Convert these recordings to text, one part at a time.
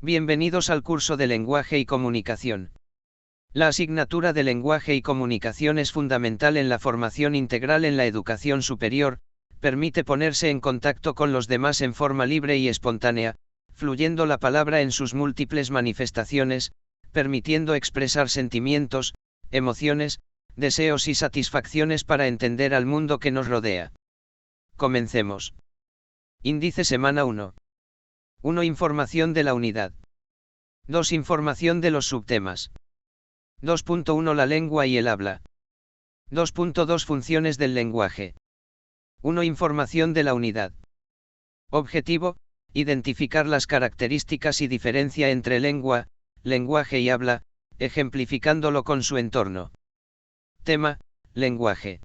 Bienvenidos al curso de Lenguaje y Comunicación. La asignatura de Lenguaje y Comunicación es fundamental en la formación integral en la educación superior, permite ponerse en contacto con los demás en forma libre y espontánea, fluyendo la palabra en sus múltiples manifestaciones, permitiendo expresar sentimientos, emociones, deseos y satisfacciones para entender al mundo que nos rodea. Comencemos. Índice semana 1. 1. Información de la unidad. 2. Información de los subtemas. 2.1 La lengua y el habla. 2.2 Funciones del lenguaje. 1. Información de la unidad. Objetivo: identificar las características y diferencia entre lengua, lenguaje y habla, ejemplificándolo con su entorno. Tema: lenguaje.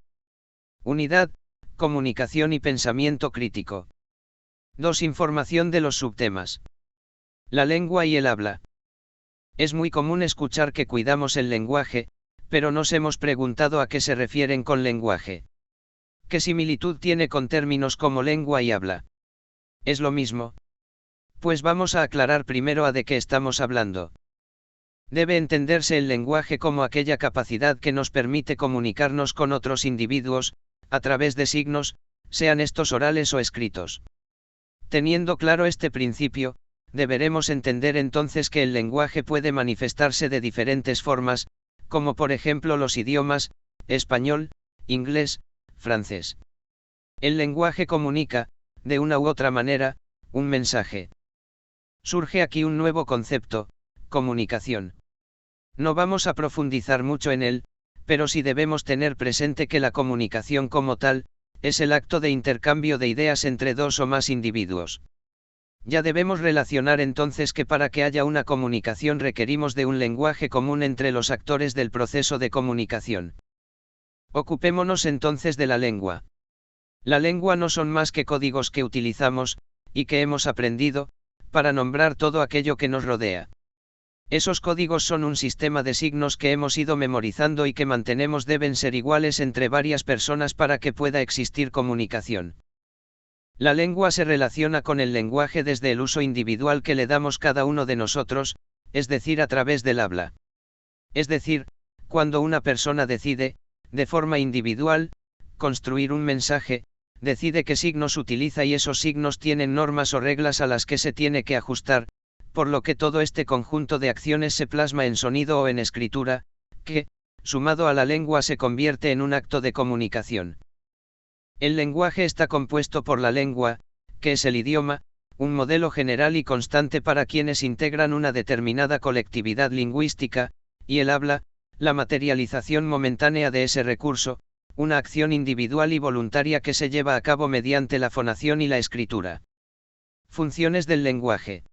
Unidad: comunicación y pensamiento crítico. 2. Información de los subtemas. La lengua y el habla. Es muy común escuchar que cuidamos el lenguaje, pero nos hemos preguntado a qué se refieren con lenguaje. ¿Qué similitud tiene con términos como lengua y habla? ¿Es lo mismo? Pues vamos a aclarar primero a de qué estamos hablando. Debe entenderse el lenguaje como aquella capacidad que nos permite comunicarnos con otros individuos, a través de signos, sean estos orales o escritos. Teniendo claro este principio, deberemos entender entonces que el lenguaje puede manifestarse de diferentes formas, como por ejemplo los idiomas, español, inglés, francés. El lenguaje comunica, de una u otra manera, un mensaje. Surge aquí un nuevo concepto: comunicación. No vamos a profundizar mucho en él, pero sí debemos tener presente que la comunicación como tal, es el acto de intercambio de ideas entre dos o más individuos. Ya debemos relacionar entonces que para que haya una comunicación requerimos de un lenguaje común entre los actores del proceso de comunicación. Ocupémonos entonces de la lengua. La lengua no son más que códigos que utilizamos, y que hemos aprendido, para nombrar todo aquello que nos rodea. Esos códigos son un sistema de signos que hemos ido memorizando y que mantenemos deben ser iguales entre varias personas para que pueda existir comunicación. La lengua se relaciona con el lenguaje desde el uso individual que le damos cada uno de nosotros, es decir, a través del habla. Es decir, cuando una persona decide, de forma individual, construir un mensaje, decide qué signos utiliza y esos signos tienen normas o reglas a las que se tiene que ajustar, por lo que todo este conjunto de acciones se plasma en sonido o en escritura, que, sumado a la lengua, se convierte en un acto de comunicación. El lenguaje está compuesto por la lengua, que es el idioma, un modelo general y constante para quienes integran una determinada colectividad lingüística, y el habla, la materialización momentánea de ese recurso, una acción individual y voluntaria que se lleva a cabo mediante la fonación y la escritura. Funciones del lenguaje.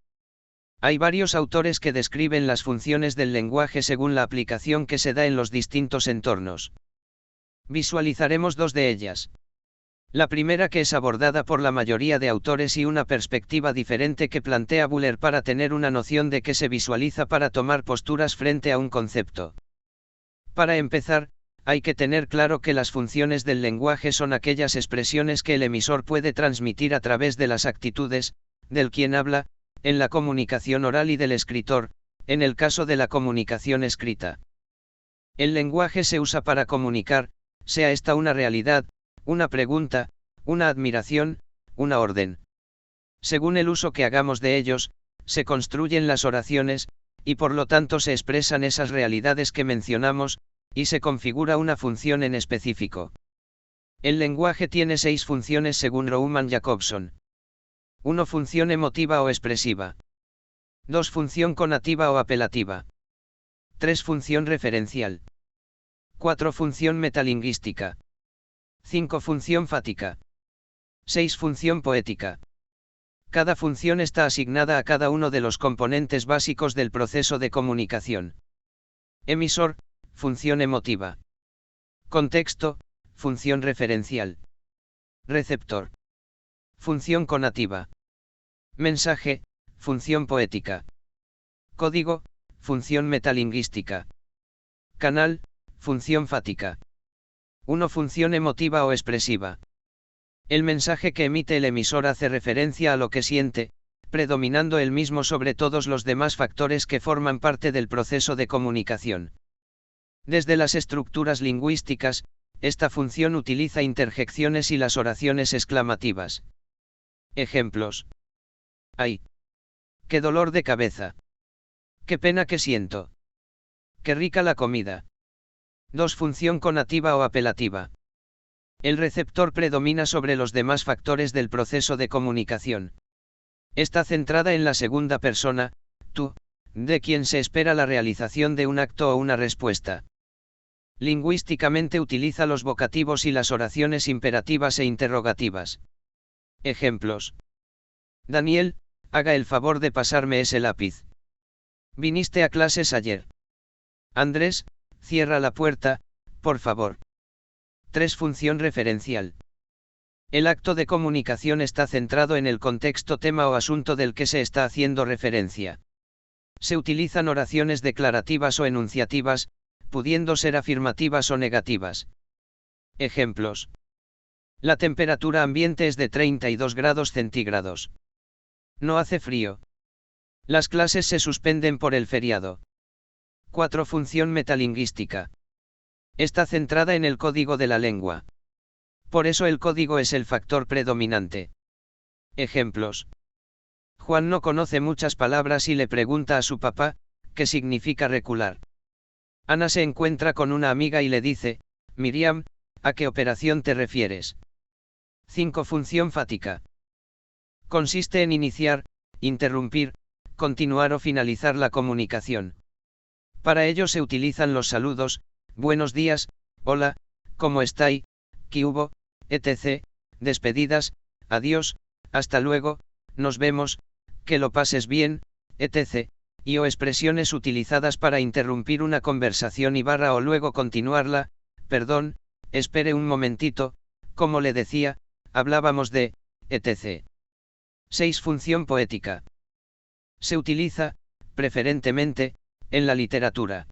Hay varios autores que describen las funciones del lenguaje según la aplicación que se da en los distintos entornos. Visualizaremos dos de ellas. La primera, que es abordada por la mayoría de autores, y una perspectiva diferente que plantea Buller para tener una noción de qué se visualiza para tomar posturas frente a un concepto. Para empezar, hay que tener claro que las funciones del lenguaje son aquellas expresiones que el emisor puede transmitir a través de las actitudes, del quien habla, en la comunicación oral y del escritor, en el caso de la comunicación escrita. El lenguaje se usa para comunicar, sea esta una realidad, una pregunta, una admiración, una orden. Según el uso que hagamos de ellos, se construyen las oraciones, y por lo tanto se expresan esas realidades que mencionamos, y se configura una función en específico. El lenguaje tiene 6 funciones según Rouman Jacobson. 1. Función emotiva o expresiva. 2. Función conativa o apelativa. 3. Función referencial. 4. Función metalingüística. 5. Función fática. 6. Función poética. Cada función está asignada a cada uno de los componentes básicos del proceso de comunicación. Emisor, función emotiva. Contexto, función referencial. Receptor, función conativa. Mensaje, función poética. Código, función metalingüística. Canal, función fática. 1. Función emotiva o expresiva. El mensaje que emite el emisor hace referencia a lo que siente, predominando el mismo sobre todos los demás factores que forman parte del proceso de comunicación. Desde las estructuras lingüísticas, esta función utiliza interjecciones y las oraciones exclamativas. Ejemplos. ¡Ay! ¡Qué dolor de cabeza! ¡Qué pena que siento! ¡Qué rica la comida! 2. Función conativa o apelativa. El receptor predomina sobre los demás factores del proceso de comunicación. Está centrada en la segunda persona, tú, de quien se espera la realización de un acto o una respuesta. Lingüísticamente utiliza los vocativos y las oraciones imperativas e interrogativas. Ejemplos. Daniel, haga el favor de pasarme ese lápiz. ¿Viniste a clases ayer? Andrés, cierra la puerta, por favor. 3. Función referencial. El acto de comunicación está centrado en el contexto, tema o asunto del que se está haciendo referencia. Se utilizan oraciones declarativas o enunciativas, pudiendo ser afirmativas o negativas. Ejemplos. La temperatura ambiente es de 32 grados centígrados. No hace frío. Las clases se suspenden por el feriado. 4. Función metalingüística. Está centrada en el código de la lengua. Por eso el código es el factor predominante. Ejemplos. Juan no conoce muchas palabras y le pregunta a su papá, ¿qué significa recular? Ana se encuentra con una amiga y le dice, Miriam, ¿a qué operación te refieres? 5. Función fática. Consiste en iniciar, interrumpir, continuar o finalizar la comunicación. Para ello se utilizan los saludos, buenos días, hola, ¿cómo estáis? ¿Qué hubo? Etc., despedidas, adiós, hasta luego, nos vemos, que lo pases bien, etc., y o expresiones utilizadas para interrumpir una conversación y o luego continuarla, perdón, espere un momentito, como le decía, hablábamos de, etc. 6. Función poética. Se utiliza, preferentemente, en la literatura.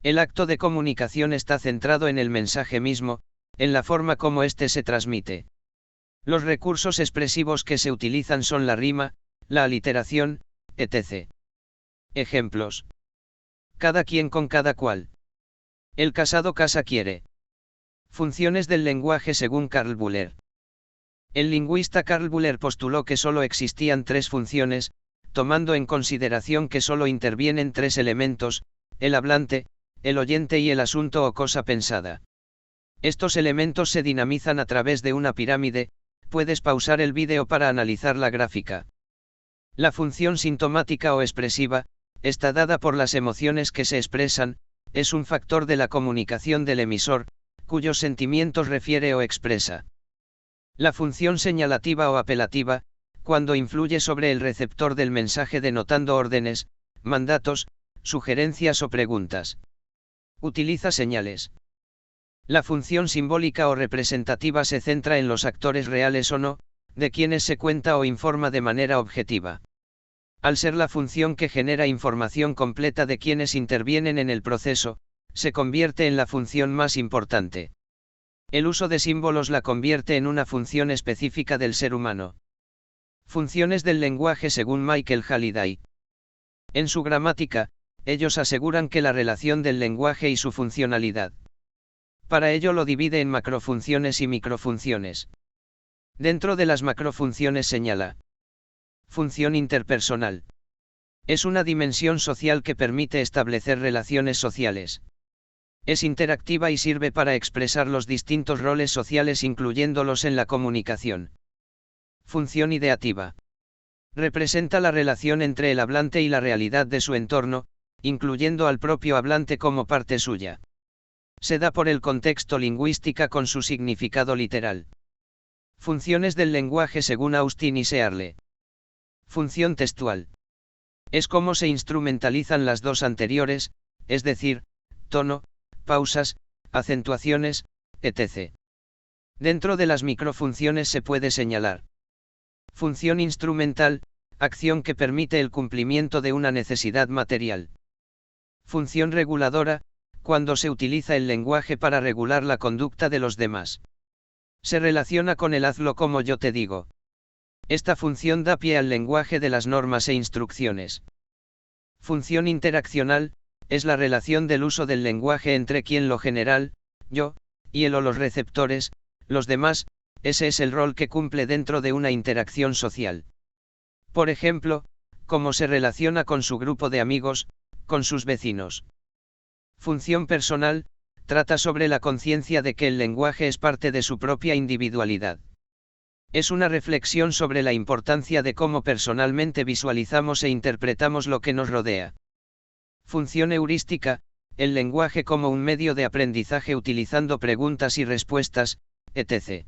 El acto de comunicación está centrado en el mensaje mismo, en la forma como éste se transmite. Los recursos expresivos que se utilizan son la rima, la aliteración, etc. Ejemplos. Cada quien con cada cual. El casado casa quiere. Funciones del lenguaje según Karl Buller. El lingüista Karl Buller postuló que solo existían 3 funciones, tomando en consideración que solo intervienen 3 elementos, el hablante, el oyente y el asunto o cosa pensada. Estos elementos se dinamizan a través de una pirámide, puedes pausar el vídeo para analizar la gráfica. La función sintomática o expresiva, está dada por las emociones que se expresan, es un factor de la comunicación del emisor, cuyos sentimientos refiere o expresa. La función señalativa o apelativa, cuando influye sobre el receptor del mensaje denotando órdenes, mandatos, sugerencias o preguntas. Utiliza señales. La función simbólica o representativa se centra en los actores reales o no, de quienes se cuenta o informa de manera objetiva. Al ser la función que genera información completa de quienes intervienen en el proceso, se convierte en la función más importante. El uso de símbolos la convierte en una función específica del ser humano. Funciones del lenguaje según Michael Halliday. En su gramática, ellos aseguran que la relación del lenguaje y su funcionalidad. Para ello lo divide en macrofunciones y microfunciones. Dentro de las macrofunciones señala. Función interpersonal. Es una dimensión social que permite establecer relaciones sociales. Es interactiva y sirve para expresar los distintos roles sociales incluyéndolos en la comunicación. Función ideativa. Representa la relación entre el hablante y la realidad de su entorno, incluyendo al propio hablante como parte suya. Se da por el contexto lingüística con su significado literal. Funciones del lenguaje según Austin y Searle. Función textual. Es como se instrumentalizan las dos anteriores, es decir, tono, pausas, acentuaciones, etc. Dentro de las microfunciones se puede señalar. Función instrumental, acción que permite el cumplimiento de una necesidad material. Función reguladora, cuando se utiliza el lenguaje para regular la conducta de los demás. Se relaciona con el hazlo como yo te digo. Esta función da pie al lenguaje de las normas e instrucciones. Función interaccional, es la relación del uso del lenguaje entre quien lo general, yo, y él o los receptores, los demás. Ese es el rol que cumple dentro de una interacción social. Por ejemplo, cómo se relaciona con su grupo de amigos, con sus vecinos. Función personal, trata sobre la conciencia de que el lenguaje es parte de su propia individualidad. Es una reflexión sobre la importancia de cómo personalmente visualizamos e interpretamos lo que nos rodea. Función heurística, el lenguaje como un medio de aprendizaje utilizando preguntas y respuestas, etc.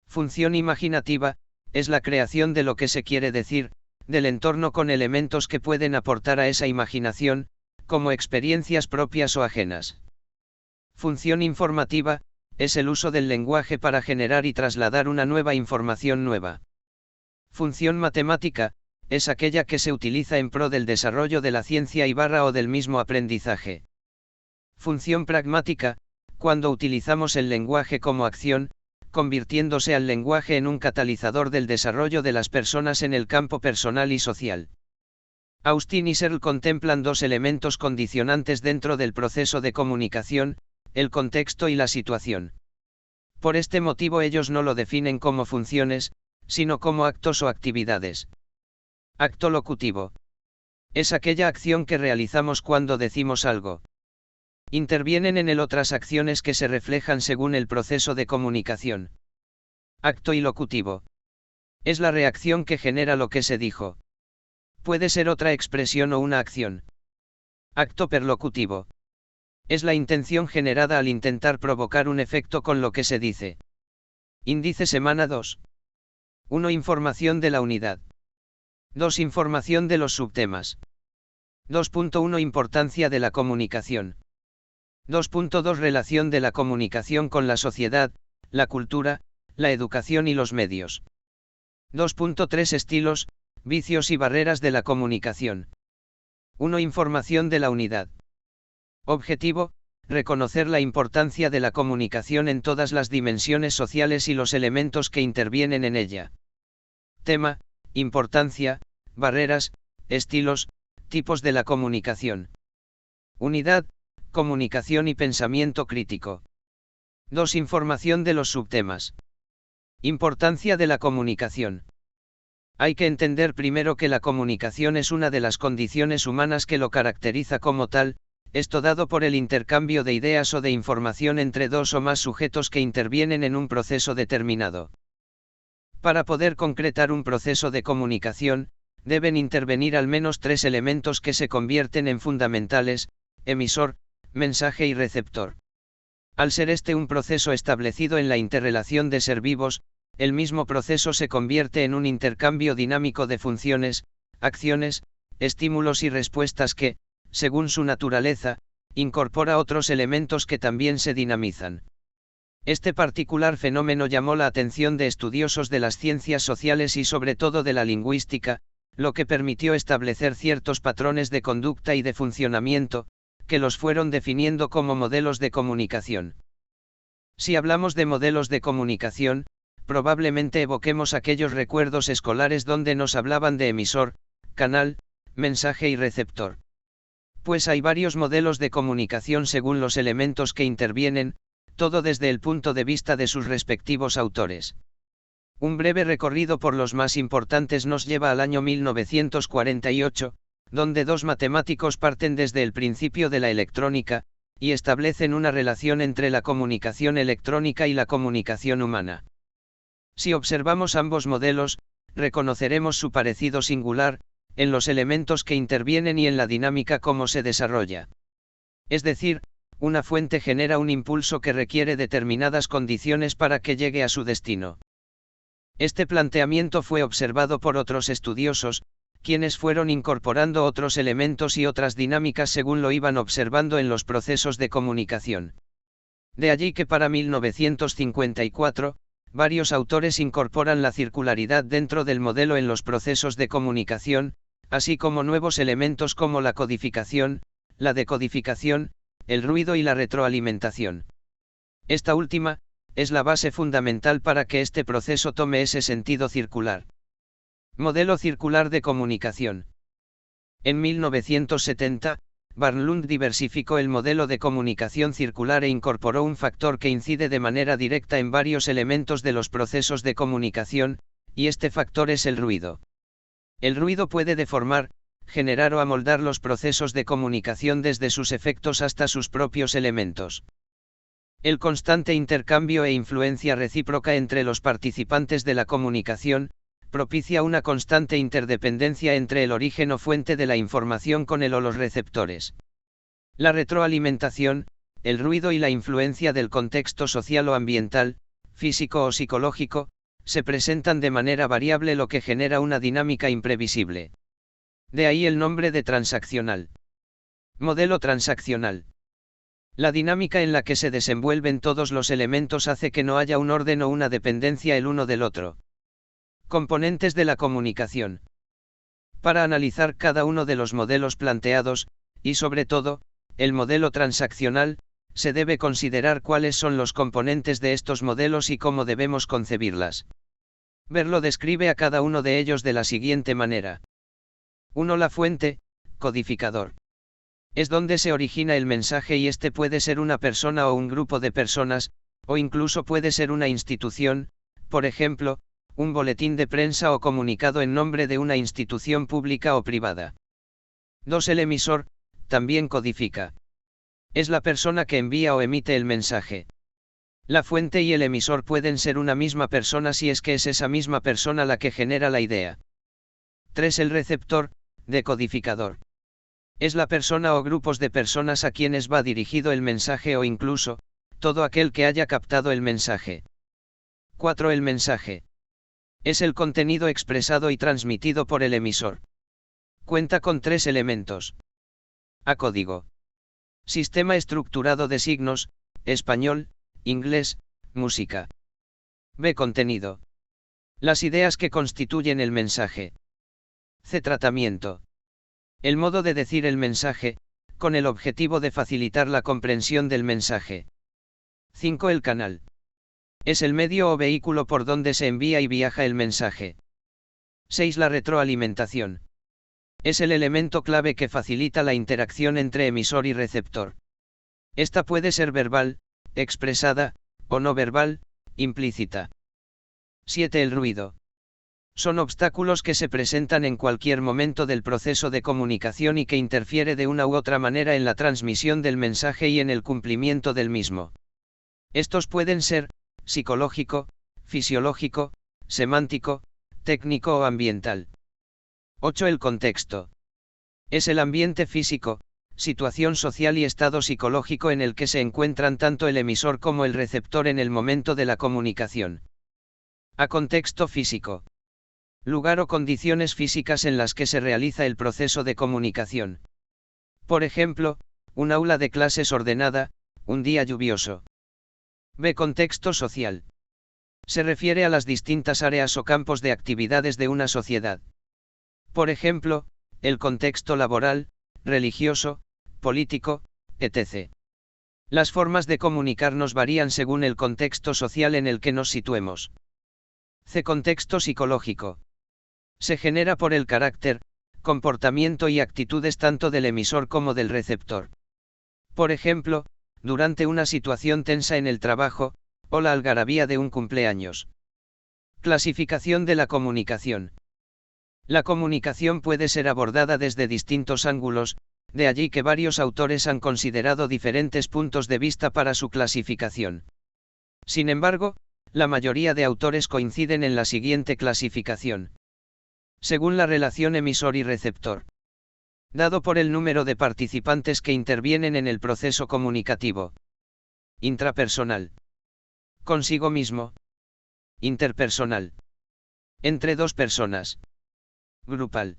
Función imaginativa, es la creación de lo que se quiere decir, del entorno con elementos que pueden aportar a esa imaginación, como experiencias propias o ajenas. Función informativa, es el uso del lenguaje para generar y trasladar una nueva información nueva. Función matemática, es aquella que se utiliza en pro del desarrollo de la ciencia o del mismo aprendizaje. Función pragmática, cuando utilizamos el lenguaje como acción, convirtiéndose al lenguaje en un catalizador del desarrollo de las personas en el campo personal y social. Austin y Searle contemplan dos elementos condicionantes dentro del proceso de comunicación, el contexto y la situación. Por este motivo ellos no lo definen como funciones, sino como actos o actividades. Acto locutivo. Es aquella acción que realizamos cuando decimos algo. Intervienen en él otras acciones que se reflejan según el proceso de comunicación. Acto ilocutivo. Es la reacción que genera lo que se dijo. Puede ser otra expresión o una acción. Acto perlocutivo. Es la intención generada al intentar provocar un efecto con lo que se dice. Índice semana 2. 1. Información de la unidad. 2. Información de los subtemas. 2.1. Importancia de la comunicación. 2.2. Relación de la comunicación con la sociedad, la cultura, la educación y los medios. 2.3. Estilos, vicios y barreras de la comunicación. 1. Información de la unidad. Objetivo, reconocer la importancia de la comunicación en todas las dimensiones sociales y los elementos que intervienen en ella. Tema, importancia, barreras, estilos, tipos de la comunicación. Unidad, comunicación y pensamiento crítico. 2. Información de los subtemas. Importancia de la comunicación. Hay que entender primero que la comunicación es una de las condiciones humanas que lo caracteriza como tal, esto dado por el intercambio de ideas o de información entre dos o más sujetos que intervienen en un proceso determinado. Para poder concretar un proceso de comunicación, deben intervenir al menos tres elementos que se convierten en fundamentales: emisor, mensaje y receptor. Al ser este un proceso establecido en la interrelación de ser vivos, el mismo proceso se convierte en un intercambio dinámico de funciones, acciones, estímulos y respuestas que, según su naturaleza, incorpora otros elementos que también se dinamizan. Este particular fenómeno llamó la atención de estudiosos de las ciencias sociales y sobre todo de la lingüística, lo que permitió establecer ciertos patrones de conducta y de funcionamiento, que los fueron definiendo como modelos de comunicación. Si hablamos de modelos de comunicación, probablemente evoquemos aquellos recuerdos escolares donde nos hablaban de emisor, canal, mensaje y receptor. Pues hay varios modelos de comunicación según los elementos que intervienen, todo desde el punto de vista de sus respectivos autores. Un breve recorrido por los más importantes nos lleva al año 1948, donde dos matemáticos parten desde el principio de la electrónica, y establecen una relación entre la comunicación electrónica y la comunicación humana. Si observamos ambos modelos, reconoceremos su parecido singular, en los elementos que intervienen y en la dinámica cómo se desarrolla. Es decir, una fuente genera un impulso que requiere determinadas condiciones para que llegue a su destino. Este planteamiento fue observado por otros estudiosos, quienes fueron incorporando otros elementos y otras dinámicas según lo iban observando en los procesos de comunicación. De allí que para 1954, varios autores incorporan la circularidad dentro del modelo en los procesos de comunicación, así como nuevos elementos como la codificación, la decodificación, el ruido y la retroalimentación. Esta última, es la base fundamental para que este proceso tome ese sentido circular. Modelo circular de comunicación. En 1970, Barnlund diversificó el modelo de comunicación circular e incorporó un factor que incide de manera directa en varios elementos de los procesos de comunicación, y este factor es el ruido. El ruido puede deformar, generar o amoldar los procesos de comunicación desde sus efectos hasta sus propios elementos. El constante intercambio e influencia recíproca entre los participantes de la comunicación, propicia una constante interdependencia entre el origen o fuente de la información con el o los receptores. La retroalimentación, el ruido y la influencia del contexto social o ambiental, físico o psicológico, se presentan de manera variable, lo que genera una dinámica imprevisible. De ahí el nombre de transaccional. Modelo transaccional. La dinámica en la que se desenvuelven todos los elementos hace que no haya un orden o una dependencia el uno del otro. Componentes de la comunicación. Para analizar cada uno de los modelos planteados, y sobre todo, el modelo transaccional, se debe considerar cuáles son los componentes de estos modelos y cómo debemos concebirlas. Verlo describe a cada uno de ellos de la siguiente manera. 1. La fuente, codificador. Es donde se origina el mensaje y este puede ser una persona o un grupo de personas, o incluso puede ser una institución, por ejemplo, un boletín de prensa o comunicado en nombre de una institución pública o privada. 2. El emisor, también codifica. Es la persona que envía o emite el mensaje. La fuente y el emisor pueden ser una misma persona si es que es esa misma persona la que genera la idea. 3. El receptor, decodificador. Es la persona o grupos de personas a quienes va dirigido el mensaje o incluso, todo aquel que haya captado el mensaje. 4. El mensaje. Es el contenido expresado y transmitido por el emisor. Cuenta con 3 elementos. A. Código. Sistema estructurado de signos, español, inglés, música. B. Contenido. Las ideas que constituyen el mensaje. C. Tratamiento. El modo de decir el mensaje, con el objetivo de facilitar la comprensión del mensaje. 5. El canal. Es el medio o vehículo por donde se envía y viaja el mensaje. 6. La retroalimentación. Es el elemento clave que facilita la interacción entre emisor y receptor. Esta puede ser verbal, expresada, o no verbal, implícita. 7. El ruido. Son obstáculos que se presentan en cualquier momento del proceso de comunicación y que interfiere de una u otra manera en la transmisión del mensaje y en el cumplimiento del mismo. Estos pueden ser psicológico, fisiológico, semántico, técnico o ambiental. 8. El contexto. Es el ambiente físico, situación social y estado psicológico en el que se encuentran tanto el emisor como el receptor en el momento de la comunicación. A. Contexto físico. Lugar o condiciones físicas en las que se realiza el proceso de comunicación. Por ejemplo, un aula de clases ordenada, un día lluvioso. B. Contexto social. Se refiere a las distintas áreas o campos de actividades de una sociedad. Por ejemplo, el contexto laboral, religioso, político, etc. Las formas de comunicarnos varían según el contexto social en el que nos situemos. C. Contexto psicológico. Se genera por el carácter, comportamiento y actitudes tanto del emisor como del receptor. Por ejemplo, durante una situación tensa en el trabajo, o la algarabía de un cumpleaños. Clasificación de la comunicación. La comunicación puede ser abordada desde distintos ángulos, de allí que varios autores han considerado diferentes puntos de vista para su clasificación. Sin embargo, la mayoría de autores coinciden en la siguiente clasificación. Según la relación emisor y receptor. Dado por el número de participantes que intervienen en el proceso comunicativo. Intrapersonal. Consigo mismo. Interpersonal. Entre dos personas. Grupal.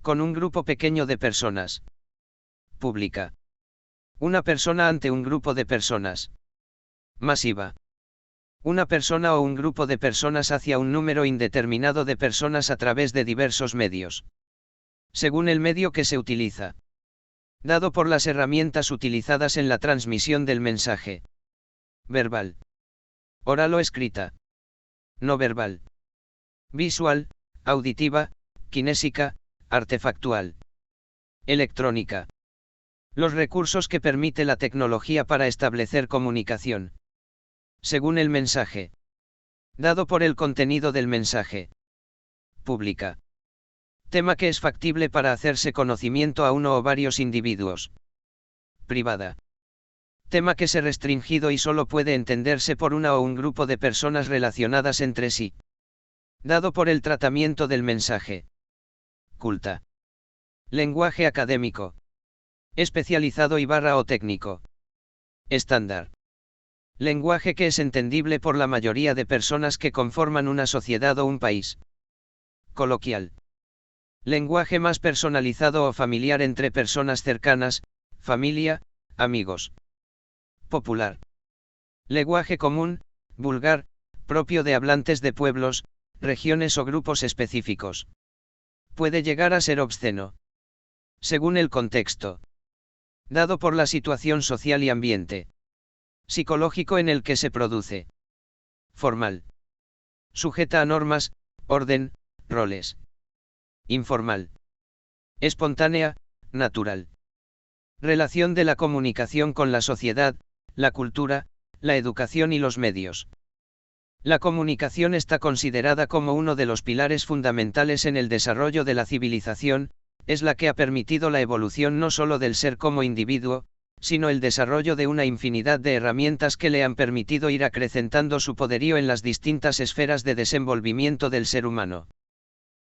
Con un grupo pequeño de personas. Pública. Una persona ante un grupo de personas. Masiva. Una persona o un grupo de personas hacia un número indeterminado de personas a través de diversos medios. Según el medio que se utiliza. Dado por las herramientas utilizadas en la transmisión del mensaje. Verbal. Oral o escrita. No verbal. Visual, auditiva, kinésica, artefactual, electrónica. Los recursos que permite la tecnología para establecer comunicación. Según el mensaje. Dado por el contenido del mensaje. Pública. Tema que es factible para hacerse conocimiento a uno o varios individuos. Privada. Tema que es restringido y solo puede entenderse por una o un grupo de personas relacionadas entre sí. Dado por el tratamiento del mensaje. Culta. Lenguaje académico. Especializado y o técnico. Estándar. Lenguaje que es entendible por la mayoría de personas que conforman una sociedad o un país. Coloquial. Lenguaje más personalizado o familiar entre personas cercanas, familia, amigos. Popular. Lenguaje común, vulgar, propio de hablantes de pueblos, regiones o grupos específicos. Puede llegar a ser obsceno. Según el contexto. Dado por la situación social y ambiente psicológico en el que se produce. Formal. Sujeta a normas, orden, roles. Informal. Espontánea, natural. Relación de la comunicación con la sociedad, la cultura, la educación y los medios. La comunicación está considerada como uno de los pilares fundamentales en el desarrollo de la civilización, es la que ha permitido la evolución no solo del ser como individuo, sino el desarrollo de una infinidad de herramientas que le han permitido ir acrecentando su poderío en las distintas esferas de desenvolvimiento del ser humano.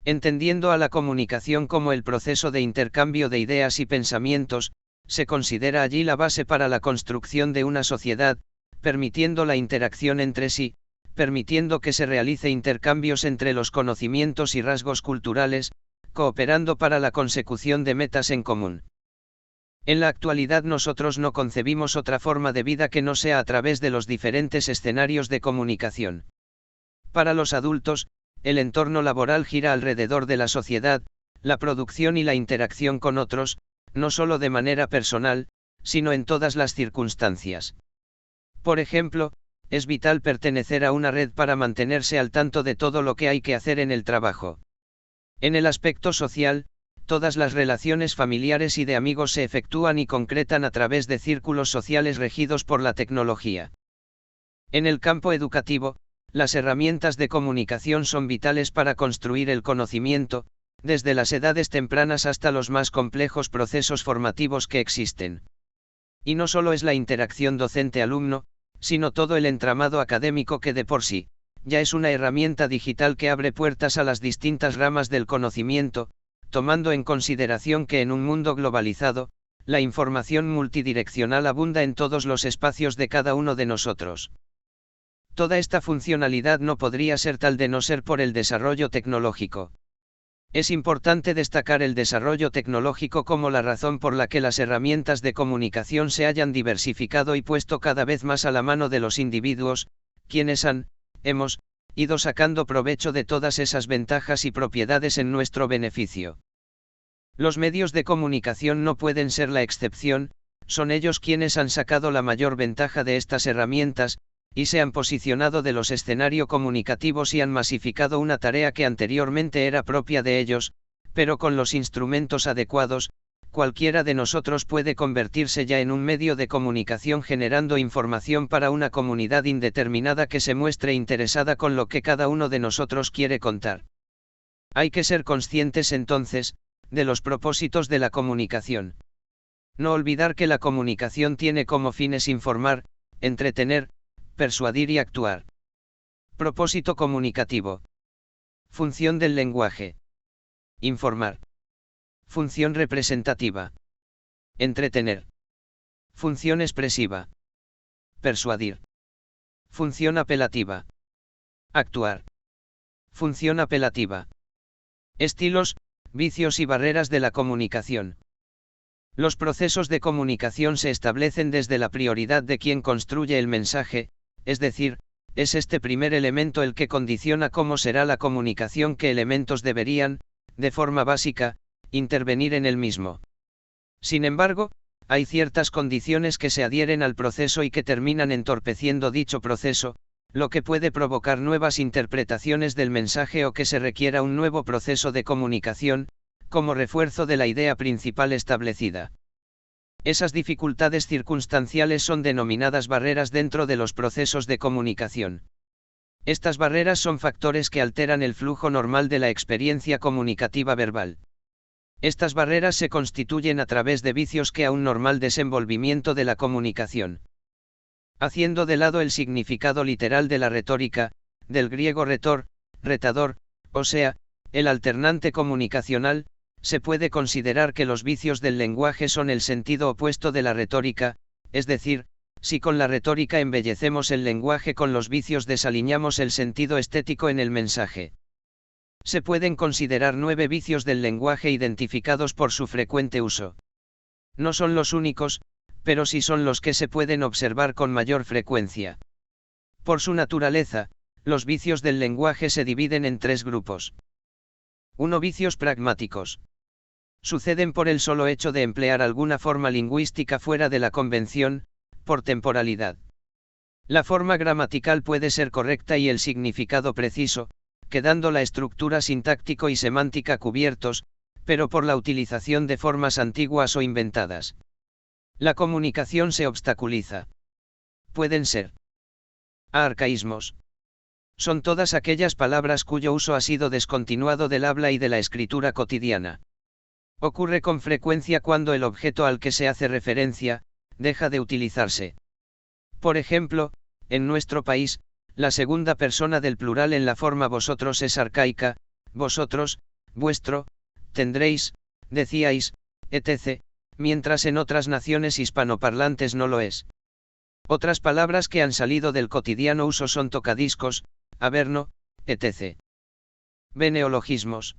Entendiendo a la comunicación como el proceso de intercambio de ideas y pensamientos, se considera allí la base para la construcción de una sociedad, permitiendo la interacción entre sí, permitiendo que se realice intercambios entre los conocimientos y rasgos culturales, cooperando para la consecución de metas en común. En la actualidad nosotros no concebimos otra forma de vida que no sea a través de los diferentes escenarios de comunicación. Para los adultos, el entorno laboral gira alrededor de la sociedad, la producción y la interacción con otros, no solo de manera personal, sino en todas las circunstancias. Por ejemplo, es vital pertenecer a una red para mantenerse al tanto de todo lo que hay que hacer en el trabajo. En el aspecto social, todas las relaciones familiares y de amigos se efectúan y concretan a través de círculos sociales regidos por la tecnología. En el campo educativo, las herramientas de comunicación son vitales para construir el conocimiento, desde las edades tempranas hasta los más complejos procesos formativos que existen. Y no solo es la interacción docente-alumno, sino todo el entramado académico que de por sí, ya es una herramienta digital que abre puertas a las distintas ramas del conocimiento, tomando en consideración que en un mundo globalizado, la información multidireccional abunda en todos los espacios de cada uno de nosotros. Toda esta funcionalidad no podría ser tal de no ser por el desarrollo tecnológico. Es importante destacar el desarrollo tecnológico como la razón por la que las herramientas de comunicación se hayan diversificado y puesto cada vez más a la mano de los individuos, quienes hemos ido sacando provecho de todas esas ventajas y propiedades en nuestro beneficio. Los medios de comunicación no pueden ser la excepción, son ellos quienes han sacado la mayor ventaja de estas herramientas, y se han posicionado de los escenarios comunicativos y han masificado una tarea que anteriormente era propia de ellos, pero con los instrumentos adecuados, cualquiera de nosotros puede convertirse ya en un medio de comunicación generando información para una comunidad indeterminada que se muestre interesada con lo que cada uno de nosotros quiere contar. Hay que ser conscientes entonces, de los propósitos de la comunicación. No olvidar que la comunicación tiene como fines informar, entretener, persuadir y actuar. Propósito comunicativo. Función del lenguaje. Informar. Función representativa. Entretener. Función expresiva. Persuadir. Función apelativa. Actuar. Función apelativa. Estilos, vicios y barreras de la comunicación. Los procesos de comunicación se establecen desde la prioridad de quien construye el mensaje, es decir, es este primer elemento el que condiciona cómo será la comunicación, qué elementos deberían, de forma básica, intervenir en el mismo. Sin embargo, hay ciertas condiciones que se adhieren al proceso y que terminan entorpeciendo dicho proceso, lo que puede provocar nuevas interpretaciones del mensaje o que se requiera un nuevo proceso de comunicación, como refuerzo de la idea principal establecida. Esas dificultades circunstanciales son denominadas barreras dentro de los procesos de comunicación. Estas barreras son factores que alteran el flujo normal de la experiencia comunicativa verbal. Estas barreras se constituyen a través de vicios que a un normal desenvolvimiento de la comunicación. Haciendo de lado el significado literal de la retórica, del griego retor, retador, o sea, el alternante comunicacional, se puede considerar que los vicios del lenguaje son el sentido opuesto de la retórica, es decir, si con la retórica embellecemos el lenguaje, con los vicios desaliñamos el sentido estético en el mensaje. Se pueden considerar 9 vicios del lenguaje identificados por su frecuente uso. No son los únicos, pero sí son los que se pueden observar con mayor frecuencia. Por su naturaleza, los vicios del lenguaje se dividen en 3 grupos. 1. Vicios pragmáticos. Suceden por el solo hecho de emplear alguna forma lingüística fuera de la convención, por temporalidad. La forma gramatical puede ser correcta y el significado preciso, quedando la estructura sintáctico y semántica cubiertos, pero por la utilización de formas antiguas o inventadas. La comunicación se obstaculiza. Pueden ser arcaísmos. Son todas aquellas palabras cuyo uso ha sido descontinuado del habla y de la escritura cotidiana. Ocurre con frecuencia cuando el objeto al que se hace referencia, deja de utilizarse. Por ejemplo, en nuestro país, la segunda persona del plural en la forma vosotros es arcaica, vosotros, vuestro, tendréis, decíais, etc., mientras en otras naciones hispanoparlantes no lo es. Otras palabras que han salido del cotidiano uso son tocadiscos, averno, etc. B. Neologismos.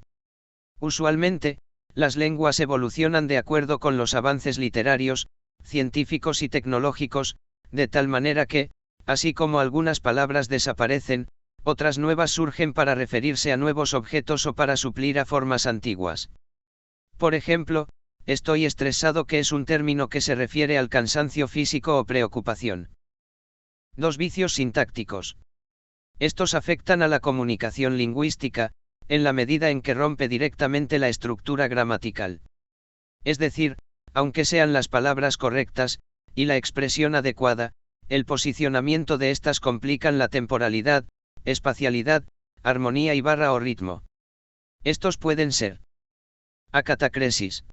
Usualmente, las lenguas evolucionan de acuerdo con los avances literarios, científicos y tecnológicos, de tal manera que, así como algunas palabras desaparecen, otras nuevas surgen para referirse a nuevos objetos o para suplir a formas antiguas. Por ejemplo, estoy estresado, que es un término que se refiere al cansancio físico o preocupación. 2. Vicios sintácticos. Estos afectan a la comunicación lingüística, en la medida en que rompe directamente la estructura gramatical. Es decir, aunque sean las palabras correctas, y la expresión adecuada, el posicionamiento de estas complican la temporalidad, espacialidad, armonía y barra o ritmo. Estos pueden ser acatacresis.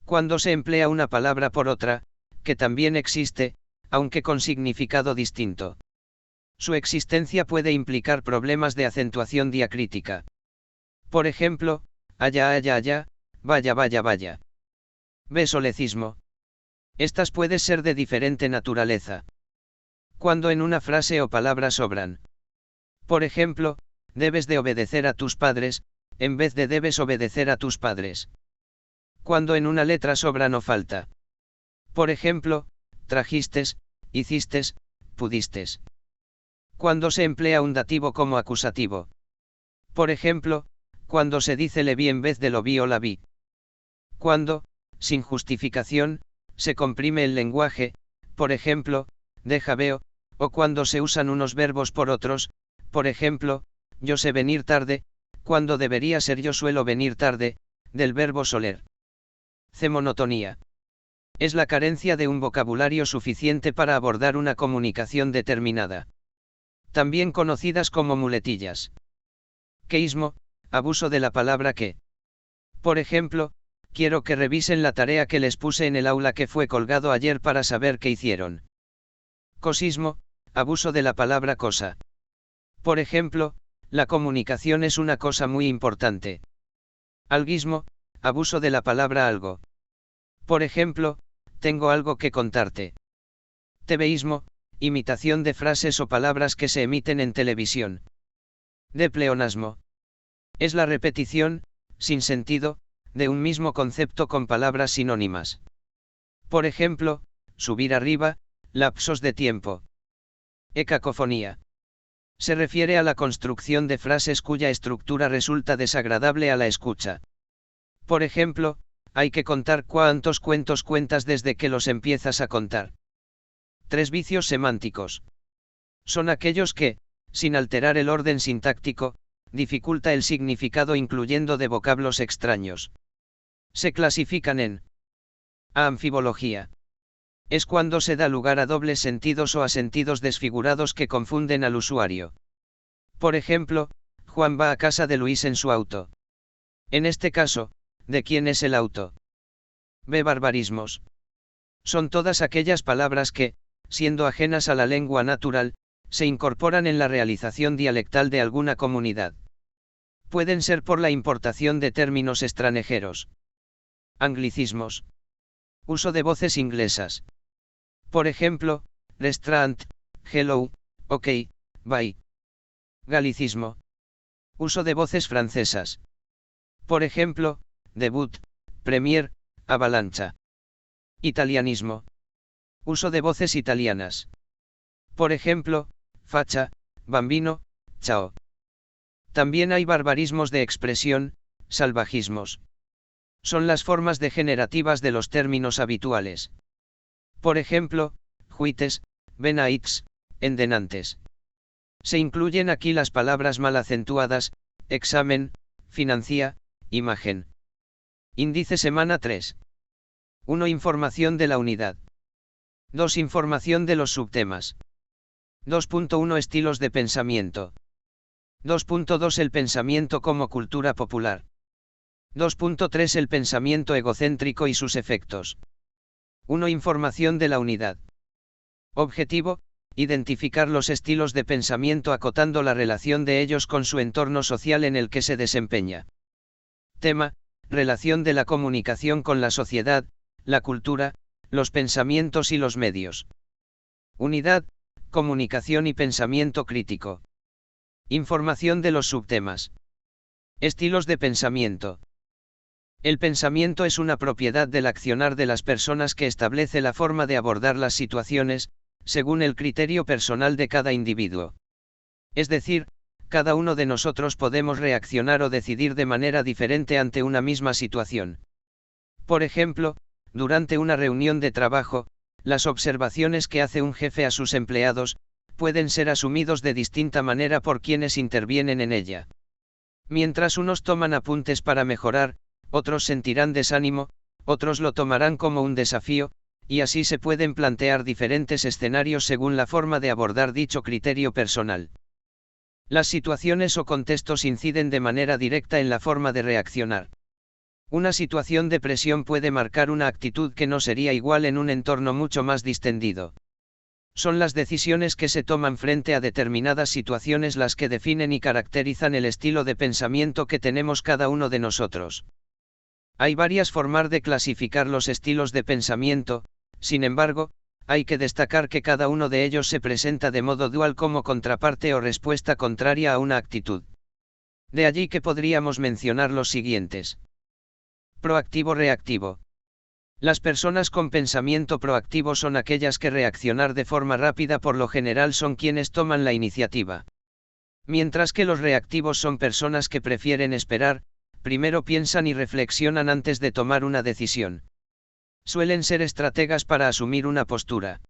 Cuando se emplea una palabra por otra, que también existe, aunque con significado distinto. Su existencia puede implicar problemas de acentuación diacrítica. Por ejemplo, allá, allá, allá, vaya, vaya, vaya. B. Solecismo. Estas pueden ser de diferente naturaleza. Cuando en una frase o palabra sobran. Por ejemplo, debes de obedecer a tus padres, en vez de debes obedecer a tus padres. Cuando en una letra sobran o falta. Por ejemplo, trajistes, hicistes, pudistes. Cuando se emplea un dativo como acusativo. Por ejemplo, cuando se dice le vi en vez de lo vi o la vi. Cuando, sin justificación, se comprime el lenguaje, por ejemplo, deja veo, o cuando se usan unos verbos por otros, por ejemplo, yo sé venir tarde, cuando debería ser yo suelo venir tarde, del verbo soler. C. Monotonía. Es la carencia de un vocabulario suficiente para abordar una comunicación determinada. También conocidas como muletillas. Queísmo, abuso de la palabra que. Por ejemplo, quiero que revisen la tarea que les puse en el aula que fue colgado ayer para saber qué hicieron. Cosismo, abuso de la palabra cosa. Por ejemplo, la comunicación es una cosa muy importante. Alguismo, abuso de la palabra algo. Por ejemplo, tengo algo que contarte. Tebeísmo, imitación de frases o palabras que se emiten en televisión. De pleonasmo. Es la repetición, sin sentido, de un mismo concepto con palabras sinónimas. Por ejemplo, subir arriba, lapsos de tiempo. Cacofonía. Se refiere a la construcción de frases cuya estructura resulta desagradable a la escucha. Por ejemplo, hay que contar cuántos cuentos cuentas desde que los empiezas a contar. 3 vicios semánticos. Son aquellos que, sin alterar el orden sintáctico, dificulta el significado incluyendo de vocablos extraños. Se clasifican en anfibología. Es cuando se da lugar a dobles sentidos o a sentidos desfigurados que confunden al usuario. Por ejemplo, Juan va a casa de Luis en su auto. En este caso, ¿de quién es el auto? B. Barbarismos. Son todas aquellas palabras que, siendo ajenas a la lengua natural, se incorporan en la realización dialectal de alguna comunidad. Pueden ser por la importación de términos extranjeros. Anglicismos. Uso de voces inglesas. Por ejemplo, restaurant, hello, ok, bye. Galicismo. Uso de voces francesas. Por ejemplo, debut, premier, avalancha. Italianismo. Uso de voces italianas. Por ejemplo, facha, bambino, ciao. También hay barbarismos de expresión, salvajismos. Son las formas degenerativas de los términos habituales. Por ejemplo, juites, benaix, endenantes. Se incluyen aquí las palabras mal acentuadas, examen, financia, imagen. Índice semana 3. 1. Información de la unidad. 2. Información de los subtemas. 2.1 Estilos de pensamiento. 2.2 El pensamiento como cultura popular. 2.3 El pensamiento egocéntrico y sus efectos. 1. Información de la unidad. Objetivo: identificar los estilos de pensamiento acotando la relación de ellos con su entorno social en el que se desempeña. Tema: relación de la comunicación con la sociedad, la cultura, los pensamientos y los medios. Unidad: comunicación y pensamiento crítico. Información de los subtemas. Estilos de pensamiento. El pensamiento es una propiedad del accionar de las personas que establece la forma de abordar las situaciones, según el criterio personal de cada individuo. Es decir, cada uno de nosotros podemos reaccionar o decidir de manera diferente ante una misma situación. Por ejemplo, durante una reunión de trabajo, las observaciones que hace un jefe a sus empleados, pueden ser asumidos de distinta manera por quienes intervienen en ella. Mientras unos toman apuntes para mejorar, otros sentirán desánimo, otros lo tomarán como un desafío, y así se pueden plantear diferentes escenarios según la forma de abordar dicho criterio personal. Las situaciones o contextos inciden de manera directa en la forma de reaccionar. Una situación de presión puede marcar una actitud que no sería igual en un entorno mucho más distendido. Son las decisiones que se toman frente a determinadas situaciones las que definen y caracterizan el estilo de pensamiento que tenemos cada uno de nosotros. Hay varias formas de clasificar los estilos de pensamiento, sin embargo, hay que destacar que cada uno de ellos se presenta de modo dual como contraparte o respuesta contraria a una actitud. De allí que podríamos mencionar los siguientes. Proactivo-reactivo. Las personas con pensamiento proactivo son aquellas que reaccionar de forma rápida por lo general son quienes toman la iniciativa. Mientras que los reactivos son personas que prefieren esperar, primero piensan y reflexionan antes de tomar una decisión. Suelen ser estrategas para asumir una postura.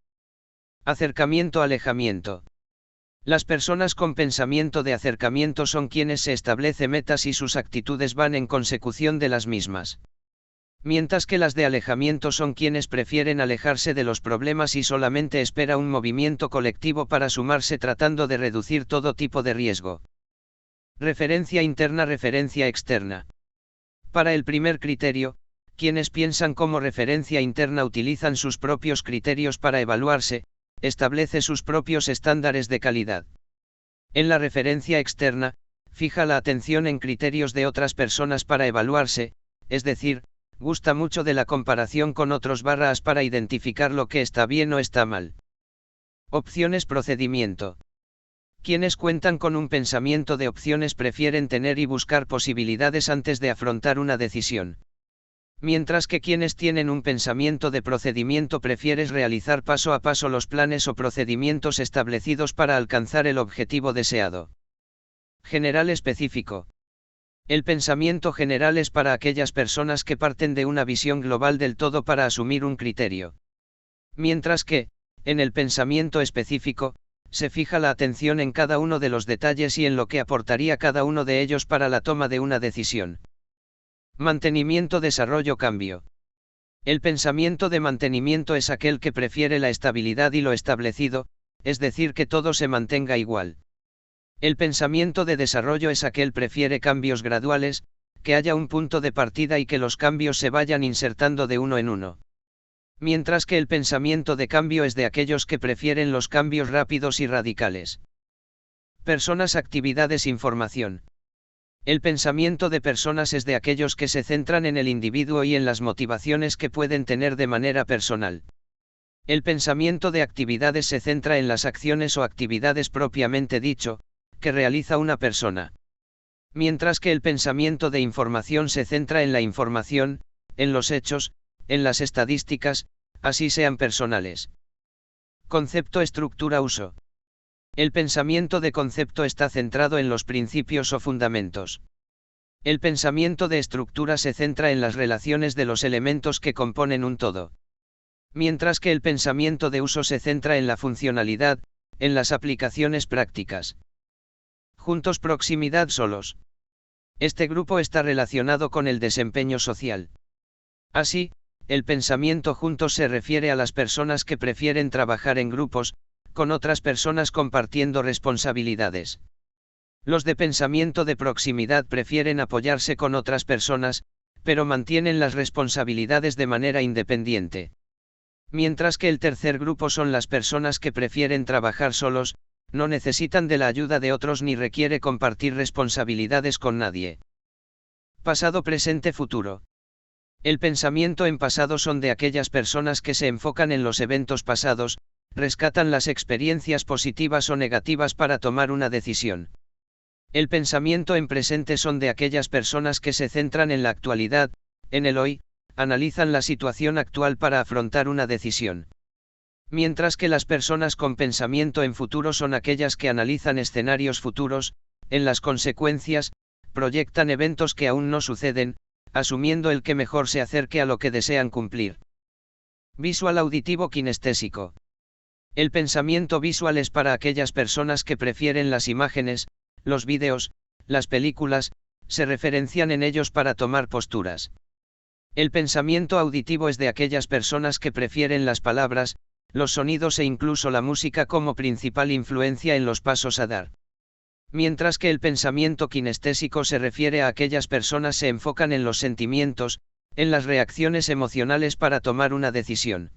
Acercamiento-alejamiento. Las personas con pensamiento de acercamiento son quienes se establecen metas y sus actitudes van en consecución de las mismas. Mientras que las de alejamiento son quienes prefieren alejarse de los problemas y solamente espera un movimiento colectivo para sumarse tratando de reducir todo tipo de riesgo. Referencia interna, referencia externa. Para el primer criterio, quienes piensan como referencia interna utilizan sus propios criterios para evaluarse, establece sus propios estándares de calidad. En la referencia externa, fija la atención en criterios de otras personas para evaluarse, es decir, gusta mucho de la comparación con otros barras para identificar lo que está bien o está mal. Opciones, procedimiento. Quienes cuentan con un pensamiento de opciones prefieren tener y buscar posibilidades antes de afrontar una decisión. Mientras que quienes tienen un pensamiento de procedimiento prefieren realizar paso a paso los planes o procedimientos establecidos para alcanzar el objetivo deseado. General específico. El pensamiento general es para aquellas personas que parten de una visión global del todo para asumir un criterio. Mientras que, en el pensamiento específico, se fija la atención en cada uno de los detalles y en lo que aportaría cada uno de ellos para la toma de una decisión. Mantenimiento, desarrollo, cambio. El pensamiento de mantenimiento es aquel que prefiere la estabilidad y lo establecido, es decir, que todo se mantenga igual. El pensamiento de desarrollo es aquel que prefiere cambios graduales, que haya un punto de partida y que los cambios se vayan insertando de uno en uno. Mientras que el pensamiento de cambio es de aquellos que prefieren los cambios rápidos y radicales. Personas, actividades, información. El pensamiento de personas es de aquellos que se centran en el individuo y en las motivaciones que pueden tener de manera personal. El pensamiento de actividades se centra en las acciones o actividades propiamente dicho, que realiza una persona. Mientras que el pensamiento de información se centra en la información, en los hechos, en las estadísticas, así sean personales. Concepto, estructura, uso. El pensamiento de concepto está centrado en los principios o fundamentos. El pensamiento de estructura se centra en las relaciones de los elementos que componen un todo. Mientras que el pensamiento de uso se centra en la funcionalidad, en las aplicaciones prácticas. Juntos, proximidad, solos. Este grupo está relacionado con el desempeño social. Así, el pensamiento juntos se refiere a las personas que prefieren trabajar en grupos, con otras personas compartiendo responsabilidades. Los de pensamiento de proximidad prefieren apoyarse con otras personas, pero mantienen las responsabilidades de manera independiente. Mientras que el tercer grupo son las personas que prefieren trabajar solos, no necesitan de la ayuda de otros ni requiere compartir responsabilidades con nadie. Pasado, presente, futuro. El pensamiento en pasado son de aquellas personas que se enfocan en los eventos pasados, rescatan las experiencias positivas o negativas para tomar una decisión. El pensamiento en presente son de aquellas personas que se centran en la actualidad, en el hoy, analizan la situación actual para afrontar una decisión. Mientras que las personas con pensamiento en futuro son aquellas que analizan escenarios futuros, en las consecuencias, proyectan eventos que aún no suceden, asumiendo el que mejor se acerque a lo que desean cumplir. Visual, auditivo, kinestésico. El pensamiento visual es para aquellas personas que prefieren las imágenes, los vídeos, las películas, se referencian en ellos para tomar posturas. El pensamiento auditivo es de aquellas personas que prefieren las palabras, los sonidos e incluso la música como principal influencia en los pasos a dar. Mientras que el pensamiento kinestésico se refiere a aquellas personas que se enfocan en los sentimientos, en las reacciones emocionales para tomar una decisión.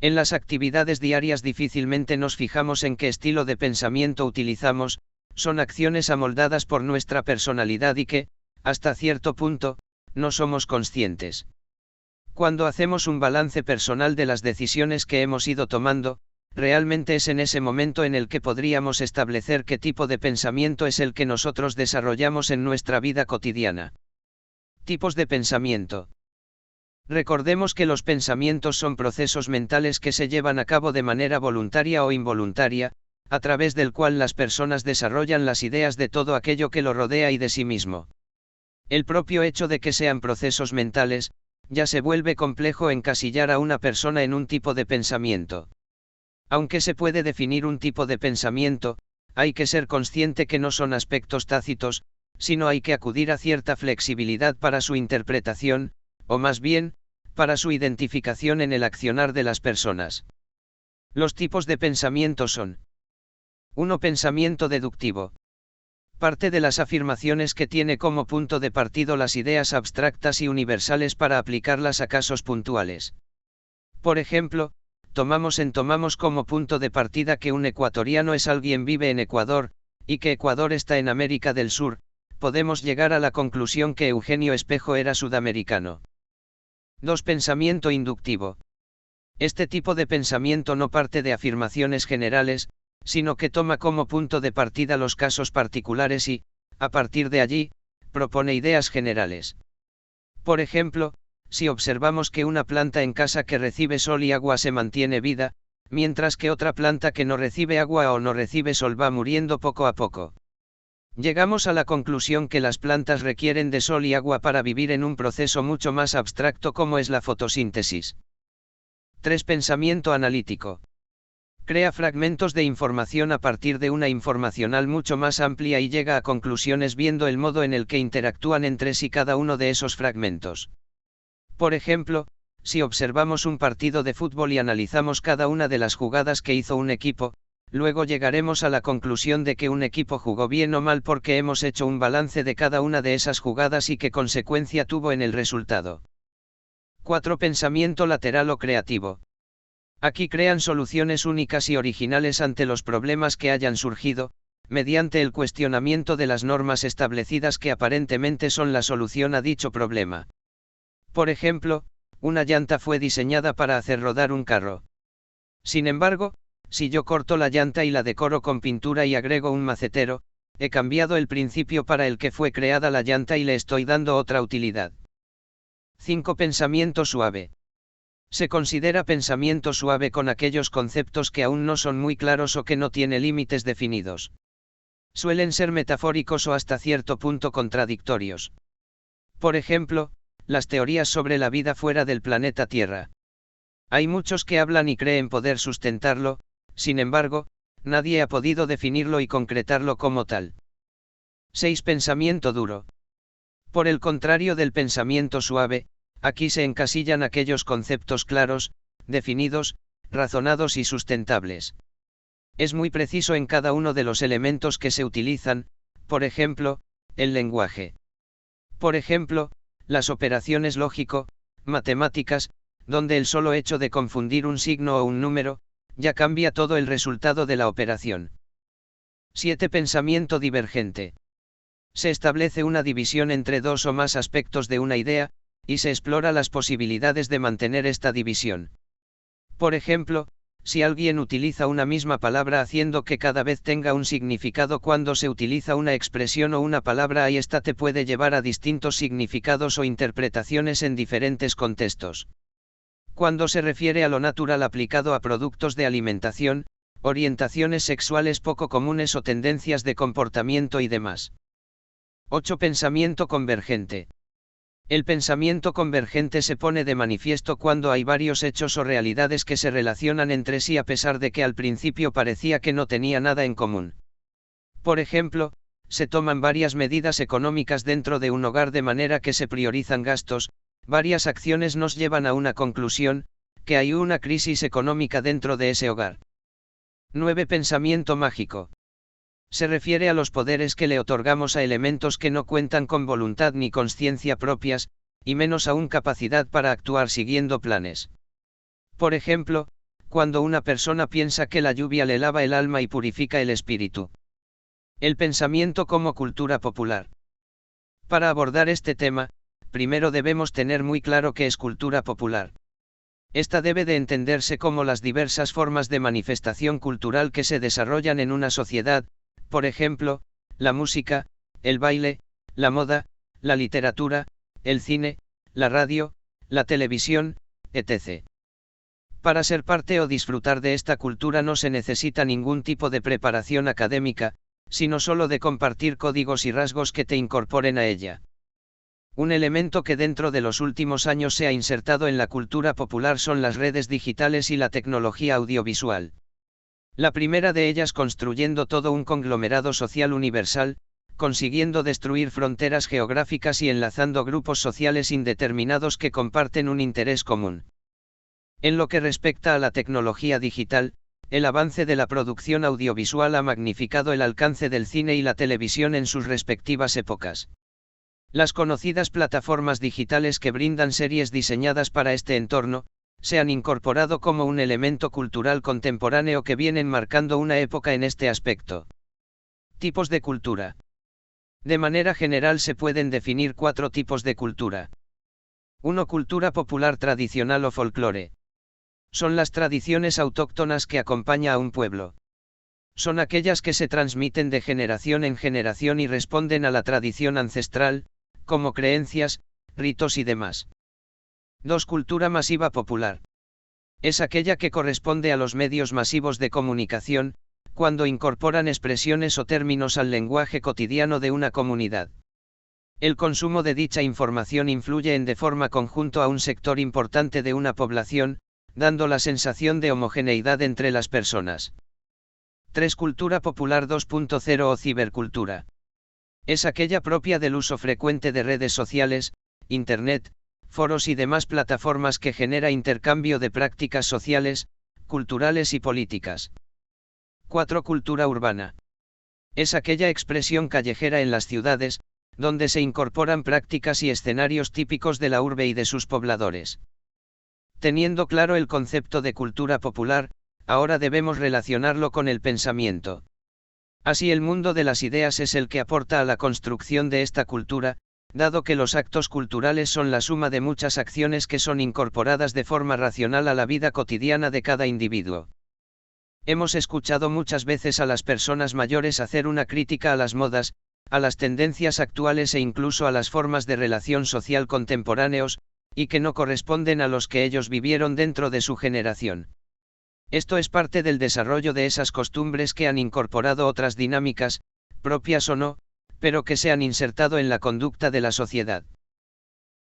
En las actividades diarias difícilmente nos fijamos en qué estilo de pensamiento utilizamos, son acciones amoldadas por nuestra personalidad y que, hasta cierto punto, no somos conscientes. Cuando hacemos un balance personal de las decisiones que hemos ido tomando, realmente es en ese momento en el que podríamos establecer qué tipo de pensamiento es el que nosotros desarrollamos en nuestra vida cotidiana. Tipos de pensamiento. Recordemos que los pensamientos son procesos mentales que se llevan a cabo de manera voluntaria o involuntaria, a través del cual las personas desarrollan las ideas de todo aquello que lo rodea y de sí mismo. El propio hecho de que sean procesos mentales, ya se vuelve complejo encasillar a una persona en un tipo de pensamiento. Aunque se puede definir un tipo de pensamiento, hay que ser consciente que no son aspectos tácitos, sino hay que acudir a cierta flexibilidad para su interpretación, o más bien, para su identificación en el accionar de las personas. Los tipos de pensamiento son: 1. Pensamiento deductivo. Parte de las afirmaciones que tiene como punto de partida las ideas abstractas y universales para aplicarlas a casos puntuales. Por ejemplo, tomamos como punto de partida que un ecuatoriano es alguien vive en Ecuador, y que Ecuador está en América del Sur, podemos llegar a la conclusión que Eugenio Espejo era sudamericano. 2. Pensamiento inductivo. Este tipo de pensamiento no parte de afirmaciones generales, sino que toma como punto de partida los casos particulares y, a partir de allí, propone ideas generales. Por ejemplo, si observamos que una planta en casa que recibe sol y agua se mantiene viva, mientras que otra planta que no recibe agua o no recibe sol va muriendo poco a poco. Llegamos a la conclusión que las plantas requieren de sol y agua para vivir en un proceso mucho más abstracto como es la fotosíntesis. 3. Pensamiento analítico. Crea fragmentos de información a partir de una informacional mucho más amplia y llega a conclusiones viendo el modo en el que interactúan entre sí cada uno de esos fragmentos. Por ejemplo, si observamos un partido de fútbol y analizamos cada una de las jugadas que hizo un equipo, luego llegaremos a la conclusión de que un equipo jugó bien o mal porque hemos hecho un balance de cada una de esas jugadas y qué consecuencia tuvo en el resultado. 4. Pensamiento lateral o creativo. Aquí crean soluciones únicas y originales ante los problemas que hayan surgido, mediante el cuestionamiento de las normas establecidas que aparentemente son la solución a dicho problema. Por ejemplo, una llanta fue diseñada para hacer rodar un carro. Sin embargo, si yo corto la llanta y la decoro con pintura y agrego un macetero, he cambiado el principio para el que fue creada la llanta y le estoy dando otra utilidad. 5. Pensamiento suave. Se considera pensamiento suave con aquellos conceptos que aún no son muy claros o que no tiene límites definidos. Suelen ser metafóricos o hasta cierto punto contradictorios. Por ejemplo, las teorías sobre la vida fuera del planeta Tierra. Hay muchos que hablan y creen poder sustentarlo, sin embargo, nadie ha podido definirlo y concretarlo como tal. 6. Pensamiento duro. Por el contrario del pensamiento suave, aquí se encasillan aquellos conceptos claros, definidos, razonados y sustentables. Es muy preciso en cada uno de los elementos que se utilizan, por ejemplo, el lenguaje. Por ejemplo, las operaciones lógico-matemáticas, donde el solo hecho de confundir un signo o un número, ya cambia todo el resultado de la operación. 7. Pensamiento divergente. Se establece una división entre dos o más aspectos de una idea, y se explora las posibilidades de mantener esta división. Por ejemplo, si alguien utiliza una misma palabra haciendo que cada vez tenga un significado cuando se utiliza una expresión o una palabra y esta te puede llevar a distintos significados o interpretaciones en diferentes contextos. Cuando se refiere a lo natural aplicado a productos de alimentación, orientaciones sexuales poco comunes o tendencias de comportamiento y demás. 8. Pensamiento convergente. El pensamiento convergente se pone de manifiesto cuando hay varios hechos o realidades que se relacionan entre sí a pesar de que al principio parecía que no tenía nada en común. Por ejemplo, se toman varias medidas económicas dentro de un hogar de manera que se priorizan gastos, varias acciones nos llevan a una conclusión, que hay una crisis económica dentro de ese hogar. 9. Pensamiento mágico. Se refiere a los poderes que le otorgamos a elementos que no cuentan con voluntad ni conciencia propias, y menos aún capacidad para actuar siguiendo planes. Por ejemplo, cuando una persona piensa que la lluvia le lava el alma y purifica el espíritu. El pensamiento como cultura popular. Para abordar este tema, primero debemos tener muy claro qué es cultura popular. Esta debe de entenderse como las diversas formas de manifestación cultural que se desarrollan en una sociedad, por ejemplo, la música, el baile, la moda, la literatura, el cine, la radio, la televisión, etc. Para ser parte o disfrutar de esta cultura no se necesita ningún tipo de preparación académica, sino solo de compartir códigos y rasgos que te incorporen a ella. Un elemento que dentro de los últimos años se ha insertado en la cultura popular son las redes digitales y la tecnología audiovisual. La primera de ellas construyendo todo un conglomerado social universal, consiguiendo destruir fronteras geográficas y enlazando grupos sociales indeterminados que comparten un interés común. En lo que respecta a la tecnología digital, el avance de la producción audiovisual ha magnificado el alcance del cine y la televisión en sus respectivas épocas. Las conocidas plataformas digitales que brindan series diseñadas para este entorno, se han incorporado como un elemento cultural contemporáneo que vienen marcando una época en este aspecto. Tipos de cultura. De manera general se pueden definir 4 tipos de cultura. 1. Cultura popular tradicional o folclore. Son las tradiciones autóctonas que acompaña a un pueblo. Son aquellas que se transmiten de generación en generación y responden a la tradición ancestral, como creencias, ritos y demás. 2. Cultura masiva popular. Es aquella que corresponde a los medios masivos de comunicación, cuando incorporan expresiones o términos al lenguaje cotidiano de una comunidad. El consumo de dicha información influye de forma conjunta a un sector importante de una población, dando la sensación de homogeneidad entre las personas. 3. Cultura popular 2.0 o cibercultura. Es aquella propia del uso frecuente de redes sociales, Internet, foros y demás plataformas que genera intercambio de prácticas sociales, culturales y políticas. 4. Cultura urbana. Es aquella expresión callejera en las ciudades, donde se incorporan prácticas y escenarios típicos de la urbe y de sus pobladores. Teniendo claro el concepto de cultura popular, ahora debemos relacionarlo con el pensamiento. Así el mundo de las ideas es el que aporta a la construcción de esta cultura, dado que los actos culturales son la suma de muchas acciones que son incorporadas de forma racional a la vida cotidiana de cada individuo. Hemos escuchado muchas veces a las personas mayores hacer una crítica a las modas, a las tendencias actuales e incluso a las formas de relación social contemporáneos, y que no corresponden a los que ellos vivieron dentro de su generación. Esto es parte del desarrollo de esas costumbres que han incorporado otras dinámicas, propias o no, pero que se han insertado en la conducta de la sociedad.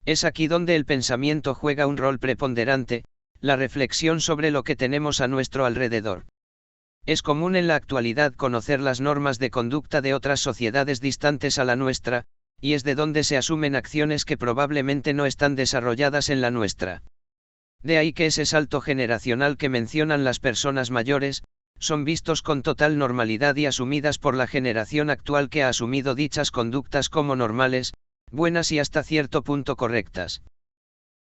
Es aquí donde el pensamiento juega un rol preponderante, la reflexión sobre lo que tenemos a nuestro alrededor. Es común en la actualidad conocer las normas de conducta de otras sociedades distantes a la nuestra, y es de donde se asumen acciones que probablemente no están desarrolladas en la nuestra. De ahí que ese salto generacional que mencionan las personas mayores, son vistos con total normalidad y asumidas por la generación actual que ha asumido dichas conductas como normales, buenas y hasta cierto punto correctas.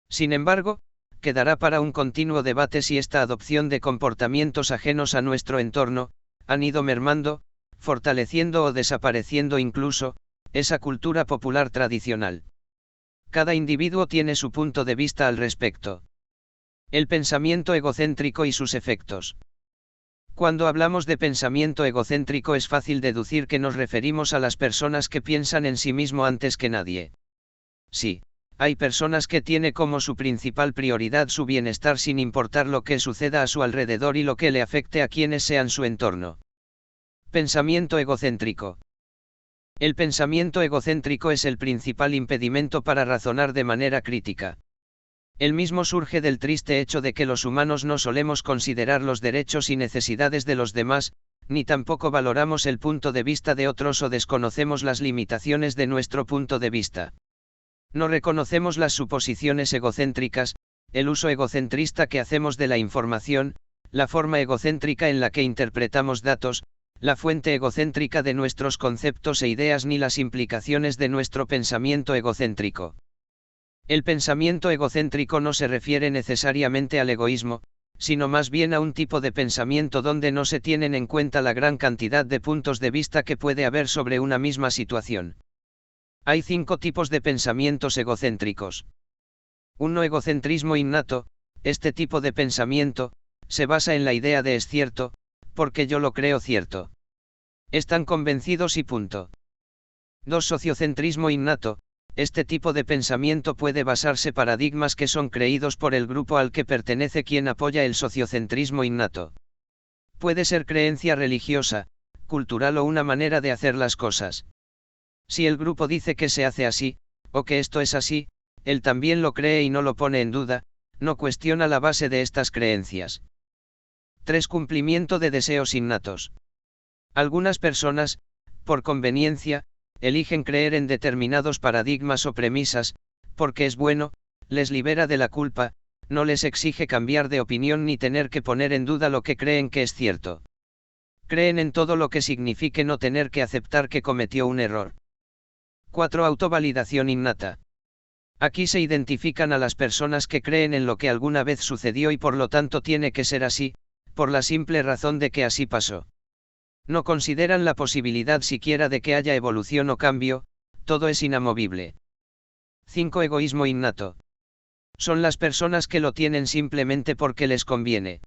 Sin embargo, quedará para un continuo debate si esta adopción de comportamientos ajenos a nuestro entorno, han ido mermando, fortaleciendo o desapareciendo incluso, esa cultura popular tradicional. Cada individuo tiene su punto de vista al respecto. El pensamiento egocéntrico y sus efectos. Cuando hablamos de pensamiento egocéntrico es fácil deducir que nos referimos a las personas que piensan en sí mismo antes que nadie. Sí, hay personas que tienen como su principal prioridad su bienestar sin importar lo que suceda a su alrededor y lo que le afecte a quienes sean su entorno. Pensamiento egocéntrico. El pensamiento egocéntrico es el principal impedimento para razonar de manera crítica. El mismo surge del triste hecho de que los humanos no solemos considerar los derechos y necesidades de los demás, ni tampoco valoramos el punto de vista de otros o desconocemos las limitaciones de nuestro punto de vista. No reconocemos las suposiciones egocéntricas, el uso egocentrista que hacemos de la información, la forma egocéntrica en la que interpretamos datos, la fuente egocéntrica de nuestros conceptos e ideas ni las implicaciones de nuestro pensamiento egocéntrico. El pensamiento egocéntrico no se refiere necesariamente al egoísmo, sino más bien a un tipo de pensamiento donde no se tienen en cuenta la gran cantidad de puntos de vista que puede haber sobre una misma situación. Hay 5 tipos de pensamientos egocéntricos. 1. Egocentrismo innato. Este tipo de pensamiento se basa en la idea de es cierto, porque yo lo creo cierto. Están convencidos y punto. 2. Sociocentrismo innato. Este tipo de pensamiento puede basarse en paradigmas que son creídos por el grupo al que pertenece quien apoya el sociocentrismo innato. Puede ser creencia religiosa, cultural o una manera de hacer las cosas. Si el grupo dice que se hace así, o que esto es así, él también lo cree y no lo pone en duda, no cuestiona la base de estas creencias. 3. Cumplimiento de deseos innatos. Algunas personas, por conveniencia, eligen creer en determinados paradigmas o premisas, porque es bueno, les libera de la culpa, no les exige cambiar de opinión ni tener que poner en duda lo que creen que es cierto. Creen en todo lo que signifique no tener que aceptar que cometió un error. 4. Autovalidación innata. Aquí se identifican a las personas que creen en lo que alguna vez sucedió y por lo tanto tiene que ser así, por la simple razón de que así pasó. No consideran la posibilidad siquiera de que haya evolución o cambio, todo es inamovible. 5. Egoísmo innato. Son las personas que lo tienen simplemente porque les conviene.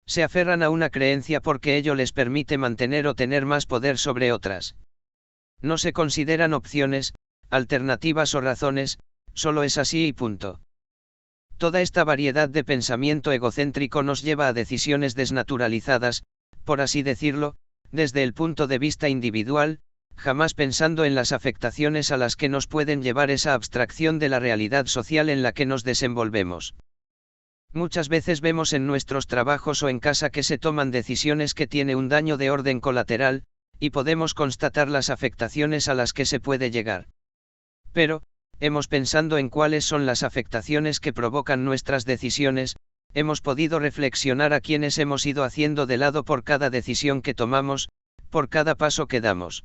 Se aferran a una creencia porque ello les permite mantener o tener más poder sobre otras. No se consideran opciones, alternativas o razones, solo es así y punto. Toda esta variedad de pensamiento egocéntrico nos lleva a decisiones desnaturalizadas, por así decirlo, desde el punto de vista individual, jamás pensando en las afectaciones a las que nos pueden llevar esa abstracción de la realidad social en la que nos desenvolvemos. Muchas veces vemos en nuestros trabajos o en casa que se toman decisiones que tienen un daño de orden colateral, y podemos constatar las afectaciones a las que se puede llegar. Pero, hemos pensado en cuáles son las afectaciones que provocan nuestras decisiones, hemos podido reflexionar a quienes hemos ido haciendo de lado por cada decisión que tomamos, por cada paso que damos.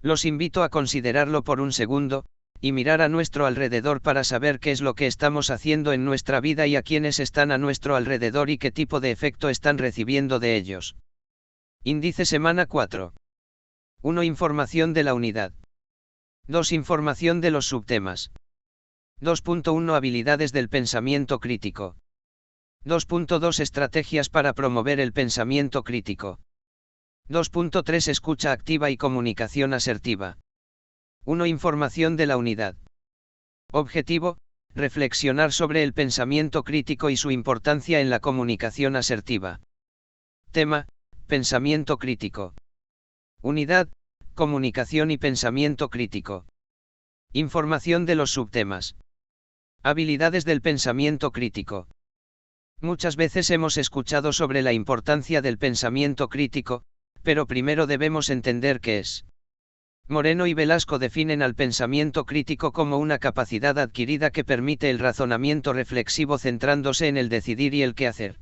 Los invito a considerarlo por un segundo, y mirar a nuestro alrededor para saber qué es lo que estamos haciendo en nuestra vida y a quienes están a nuestro alrededor y qué tipo de efecto están recibiendo de ellos. Índice semana 4. 1. Información de la unidad. 2. Información de los subtemas. 2.1 Habilidades del pensamiento crítico. 2.2 Estrategias para promover el pensamiento crítico. 2.3 Escucha activa y comunicación asertiva. 1. Información de la unidad. Objetivo: reflexionar sobre el pensamiento crítico y su importancia en la comunicación asertiva. Tema: pensamiento crítico. Unidad: comunicación y pensamiento crítico. Información de los subtemas. Habilidades del pensamiento crítico. Muchas veces hemos escuchado sobre la importancia del pensamiento crítico, pero primero debemos entender qué es. Moreno y Velasco definen al pensamiento crítico como una capacidad adquirida que permite el razonamiento reflexivo centrándose en el decidir y el qué hacer.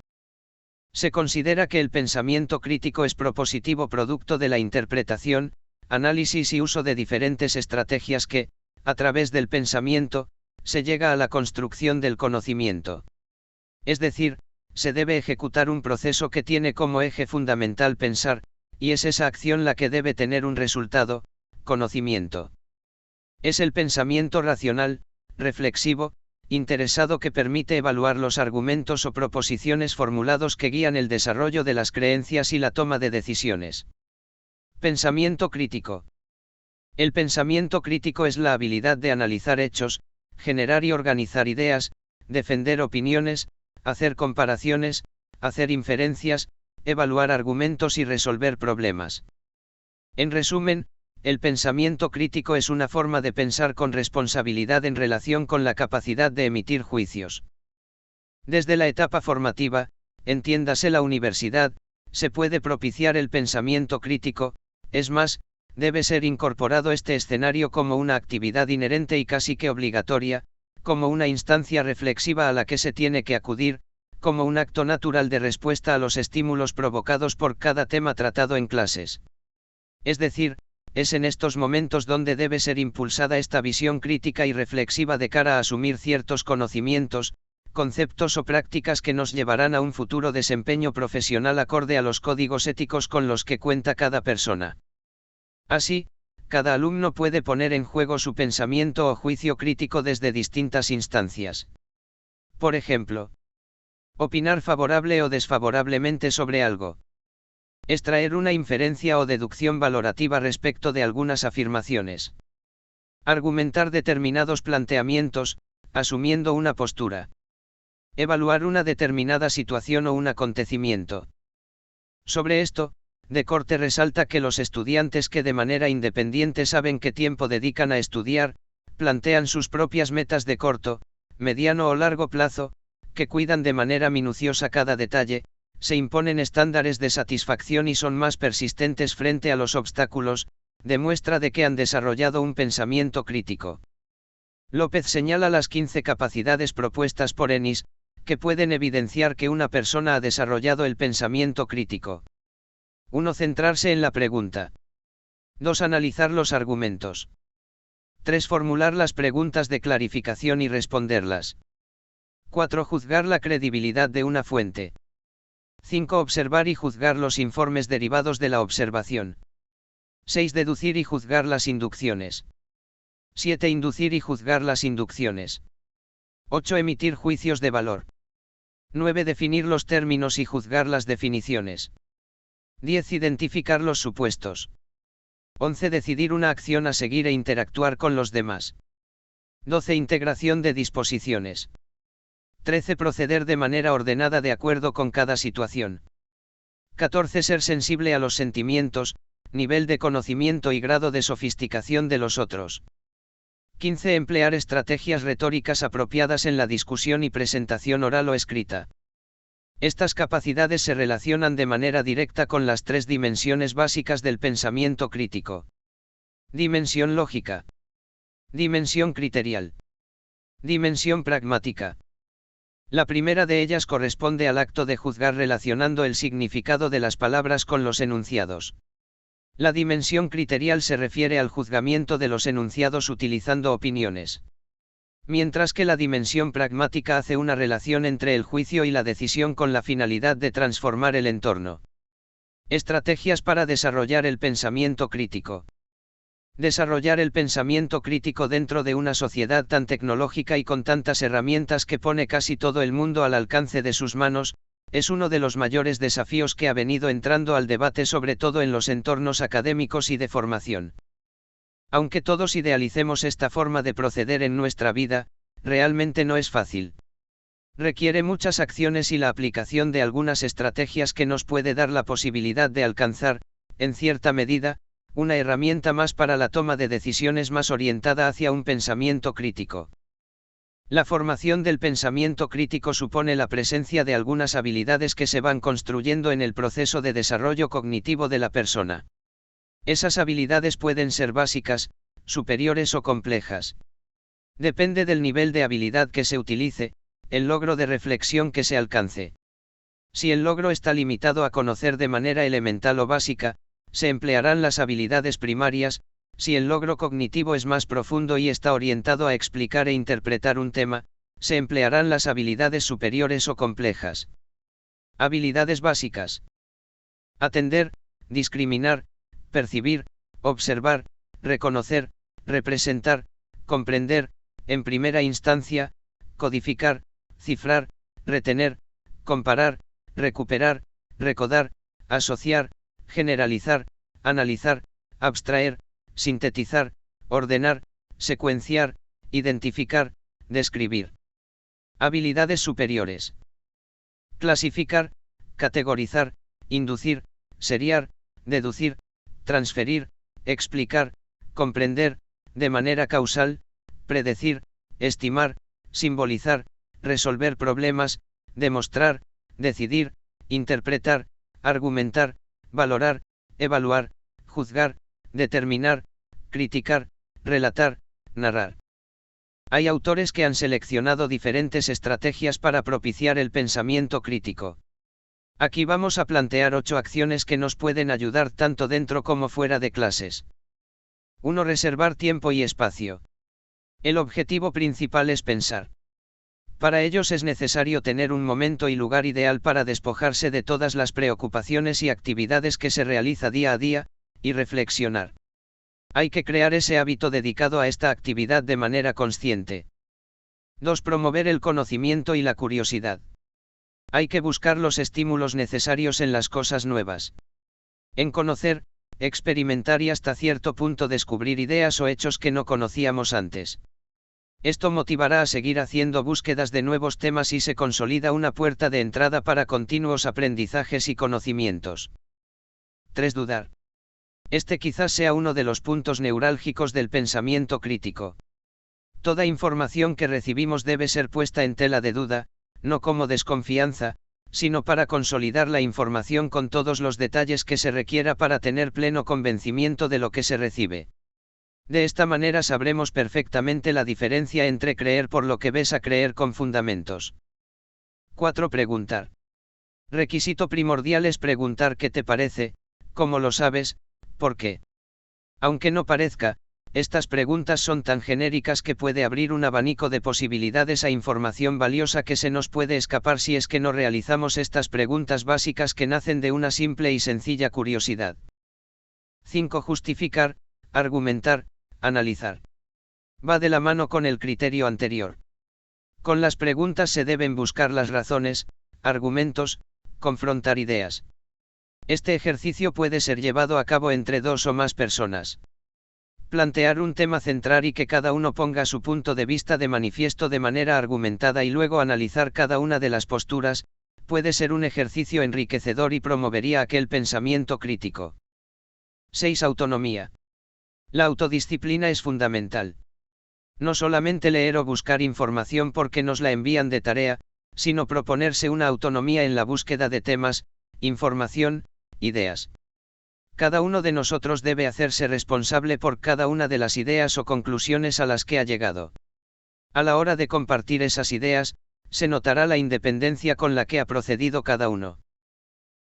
Se considera que el pensamiento crítico es propositivo producto de la interpretación, análisis y uso de diferentes estrategias que, a través del pensamiento, se llega a la construcción del conocimiento. Es decir, se debe ejecutar un proceso que tiene como eje fundamental pensar, y es esa acción la que debe tener un resultado, conocimiento. Es el pensamiento racional, reflexivo, interesado que permite evaluar los argumentos o proposiciones formulados que guían el desarrollo de las creencias y la toma de decisiones. Pensamiento crítico. El pensamiento crítico es la habilidad de analizar hechos, generar y organizar ideas, defender opiniones, hacer comparaciones, hacer inferencias, evaluar argumentos y resolver problemas. En resumen, el pensamiento crítico es una forma de pensar con responsabilidad en relación con la capacidad de emitir juicios. Desde la etapa formativa, entiéndase la universidad, se puede propiciar el pensamiento crítico, es más, debe ser incorporado este escenario como una actividad inherente y casi que obligatoria, como una instancia reflexiva a la que se tiene que acudir, como un acto natural de respuesta a los estímulos provocados por cada tema tratado en clases. Es decir, es en estos momentos donde debe ser impulsada esta visión crítica y reflexiva de cara a asumir ciertos conocimientos, conceptos o prácticas que nos llevarán a un futuro desempeño profesional acorde a los códigos éticos con los que cuenta cada persona. Así, cada alumno puede poner en juego su pensamiento o juicio crítico desde distintas instancias. Por ejemplo, opinar favorable o desfavorablemente sobre algo. Extraer una inferencia o deducción valorativa respecto de algunas afirmaciones. Argumentar determinados planteamientos, asumiendo una postura. Evaluar una determinada situación o un acontecimiento. Sobre esto, Descartes resalta que los estudiantes que de manera independiente saben qué tiempo dedican a estudiar, plantean sus propias metas de corto, mediano o largo plazo, que cuidan de manera minuciosa cada detalle, se imponen estándares de satisfacción y son más persistentes frente a los obstáculos, demuestra de que han desarrollado un pensamiento crítico. López señala las 15 capacidades propuestas por Ennis, que pueden evidenciar que una persona ha desarrollado el pensamiento crítico. 1. Centrarse en la pregunta. 2. Analizar los argumentos. 3. Formular las preguntas de clarificación y responderlas. 4. Juzgar la credibilidad de una fuente. 5. Observar y juzgar los informes derivados de la observación. 6. Deducir y juzgar las inducciones. 7. Inducir y juzgar las inducciones. 8. Emitir juicios de valor. 9. Definir los términos y juzgar las definiciones. 10. Identificar los supuestos. 11. Decidir una acción a seguir e interactuar con los demás. 12. Integración de disposiciones. 13. Proceder de manera ordenada de acuerdo con cada situación. 14. Ser sensible a los sentimientos, nivel de conocimiento y grado de sofisticación de los otros. 15. Emplear estrategias retóricas apropiadas en la discusión y presentación oral o escrita. Estas capacidades se relacionan de manera directa con las tres dimensiones básicas del pensamiento crítico. Dimensión lógica. Dimensión criterial. Dimensión pragmática. La primera de ellas corresponde al acto de juzgar relacionando el significado de las palabras con los enunciados. La dimensión criterial se refiere al juzgamiento de los enunciados utilizando opiniones. Mientras que la dimensión pragmática hace una relación entre el juicio y la decisión con la finalidad de transformar el entorno. Estrategias para desarrollar el pensamiento crítico. Desarrollar el pensamiento crítico dentro de una sociedad tan tecnológica y con tantas herramientas que pone casi todo el mundo al alcance de sus manos, es uno de los mayores desafíos que ha venido entrando al debate, sobre todo en los entornos académicos y de formación. Aunque todos idealicemos esta forma de proceder en nuestra vida, realmente no es fácil. Requiere muchas acciones y la aplicación de algunas estrategias que nos puede dar la posibilidad de alcanzar, en cierta medida, una herramienta más para la toma de decisiones más orientada hacia un pensamiento crítico. La formación del pensamiento crítico supone la presencia de algunas habilidades que se van construyendo en el proceso de desarrollo cognitivo de la persona. Esas habilidades pueden ser básicas, superiores o complejas. Depende del nivel de habilidad que se utilice, el logro de reflexión que se alcance. Si el logro está limitado a conocer de manera elemental o básica, se emplearán las habilidades primarias. Si el logro cognitivo es más profundo y está orientado a explicar e interpretar un tema, se emplearán las habilidades superiores o complejas. Habilidades básicas. Atender, discriminar, percibir, observar, reconocer, representar, comprender, en primera instancia, codificar, cifrar, retener, comparar, recuperar, recordar, asociar, generalizar, analizar, abstraer, sintetizar, ordenar, secuenciar, identificar, describir. Habilidades superiores. Clasificar, categorizar, inducir, seriar, deducir, transferir, explicar, comprender, de manera causal, predecir, estimar, simbolizar, resolver problemas, demostrar, decidir, interpretar, argumentar, valorar, evaluar, juzgar, determinar, criticar, relatar, narrar. Hay autores que han seleccionado diferentes estrategias para propiciar el pensamiento crítico. Aquí vamos a plantear 8 acciones que nos pueden ayudar tanto dentro como fuera de clases. 1. Reservar tiempo y espacio. El objetivo principal es pensar. Para ellos es necesario tener un momento y lugar ideal para despojarse de todas las preocupaciones y actividades que se realiza día a día, y reflexionar. Hay que crear ese hábito dedicado a esta actividad de manera consciente. 2. Promover el conocimiento y la curiosidad. Hay que buscar los estímulos necesarios en las cosas nuevas. En conocer, experimentar y hasta cierto punto descubrir ideas o hechos que no conocíamos antes. Esto motivará a seguir haciendo búsquedas de nuevos temas y se consolida una puerta de entrada para continuos aprendizajes y conocimientos. 3. Dudar. Este quizás sea uno de los puntos neurálgicos del pensamiento crítico. Toda información que recibimos debe ser puesta en tela de duda, no como desconfianza, sino para consolidar la información con todos los detalles que se requiera para tener pleno convencimiento de lo que se recibe. De esta manera sabremos perfectamente la diferencia entre creer por lo que ves a creer con fundamentos. 4. Preguntar. Requisito primordial es preguntar qué te parece, cómo lo sabes, por qué. Aunque no parezca, estas preguntas son tan genéricas que puede abrir un abanico de posibilidades a información valiosa que se nos puede escapar si es que no realizamos estas preguntas básicas que nacen de una simple y sencilla curiosidad. 5. Justificar, argumentar, analizar. Va de la mano con el criterio anterior. Con las preguntas se deben buscar las razones, argumentos, confrontar ideas. Este ejercicio puede ser llevado a cabo entre 2 o más personas. Plantear un tema central y que cada uno ponga su punto de vista de manifiesto de manera argumentada y luego analizar cada una de las posturas, puede ser un ejercicio enriquecedor y promovería aquel pensamiento crítico. 6. Autonomía. La autodisciplina es fundamental. No solamente leer o buscar información porque nos la envían de tarea, sino proponerse una autonomía en la búsqueda de temas, información, ideas. Cada uno de nosotros debe hacerse responsable por cada una de las ideas o conclusiones a las que ha llegado. A la hora de compartir esas ideas, se notará la independencia con la que ha procedido cada uno.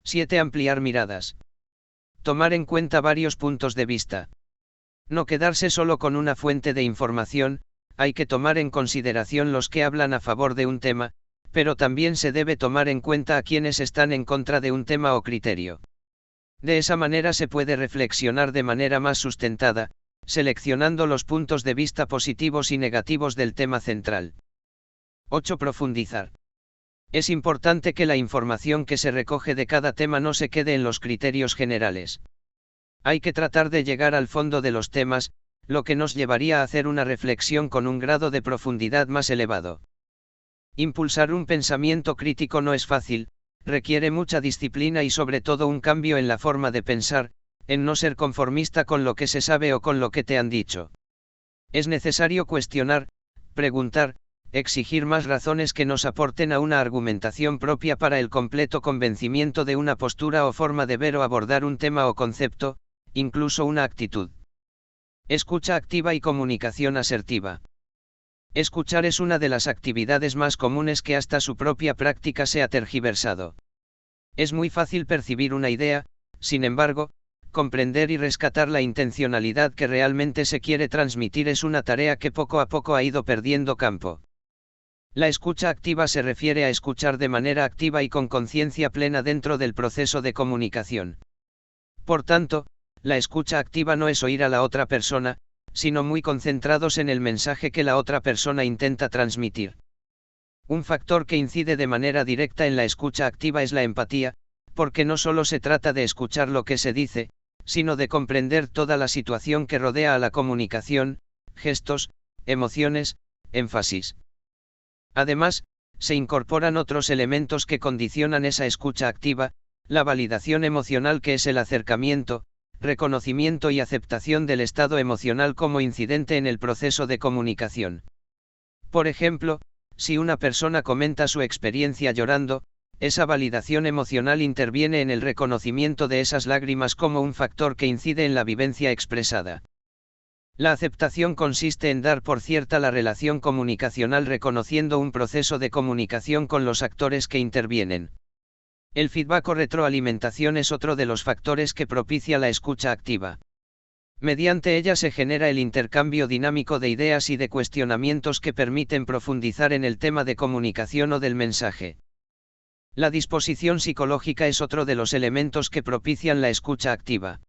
7. Ampliar miradas. Tomar en cuenta varios puntos de vista. No quedarse solo con una fuente de información, hay que tomar en consideración los que hablan a favor de un tema, pero también se debe tomar en cuenta a quienes están en contra de un tema o criterio. De esa manera se puede reflexionar de manera más sustentada, seleccionando los puntos de vista positivos y negativos del tema central. 8. Profundizar. Es importante que la información que se recoge de cada tema no se quede en los criterios generales. Hay que tratar de llegar al fondo de los temas, lo que nos llevaría a hacer una reflexión con un grado de profundidad más elevado. Impulsar un pensamiento crítico no es fácil, requiere mucha disciplina y sobre todo un cambio en la forma de pensar, en no ser conformista con lo que se sabe o con lo que te han dicho. Es necesario cuestionar, preguntar, exigir más razones que nos aporten a una argumentación propia para el completo convencimiento de una postura o forma de ver o abordar un tema o concepto, incluso una actitud. Escucha activa y comunicación asertiva. Escuchar es una de las actividades más comunes que hasta su propia práctica se ha tergiversado. Es muy fácil percibir una idea, sin embargo, comprender y rescatar la intencionalidad que realmente se quiere transmitir es una tarea que poco a poco ha ido perdiendo campo. La escucha activa se refiere a escuchar de manera activa y con conciencia plena dentro del proceso de comunicación. Por tanto, la escucha activa no es oír a la otra persona, sino muy concentrados en el mensaje que la otra persona intenta transmitir. Un factor que incide de manera directa en la escucha activa es la empatía, porque no solo se trata de escuchar lo que se dice, sino de comprender toda la situación que rodea a la comunicación, gestos, emociones, énfasis. Además, se incorporan otros elementos que condicionan esa escucha activa, la validación emocional que es el acercamiento, reconocimiento y aceptación del estado emocional como incidente en el proceso de comunicación. Por ejemplo, si una persona comenta su experiencia llorando, esa validación emocional interviene en el reconocimiento de esas lágrimas como un factor que incide en la vivencia expresada. La aceptación consiste en dar por cierta la relación comunicacional reconociendo un proceso de comunicación con los actores que intervienen. El feedback o retroalimentación es otro de los factores que propicia la escucha activa. Mediante ella se genera el intercambio dinámico de ideas y de cuestionamientos que permiten profundizar en el tema de comunicación o del mensaje. La disposición psicológica es otro de los elementos que propician la escucha activa.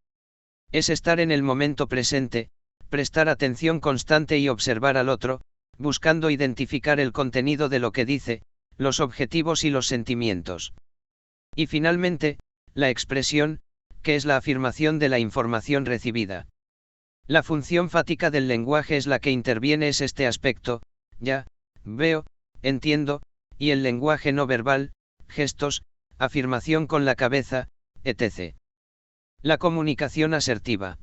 Es estar en el momento presente, prestar atención constante y observar al otro, buscando identificar el contenido de lo que dice, los objetivos y los sentimientos. Y finalmente, la expresión, que es la afirmación de la información recibida. La función fática del lenguaje es la que interviene es este aspecto, ya, veo, entiendo, y el lenguaje no verbal, gestos, afirmación con la cabeza, etc. La comunicación asertiva.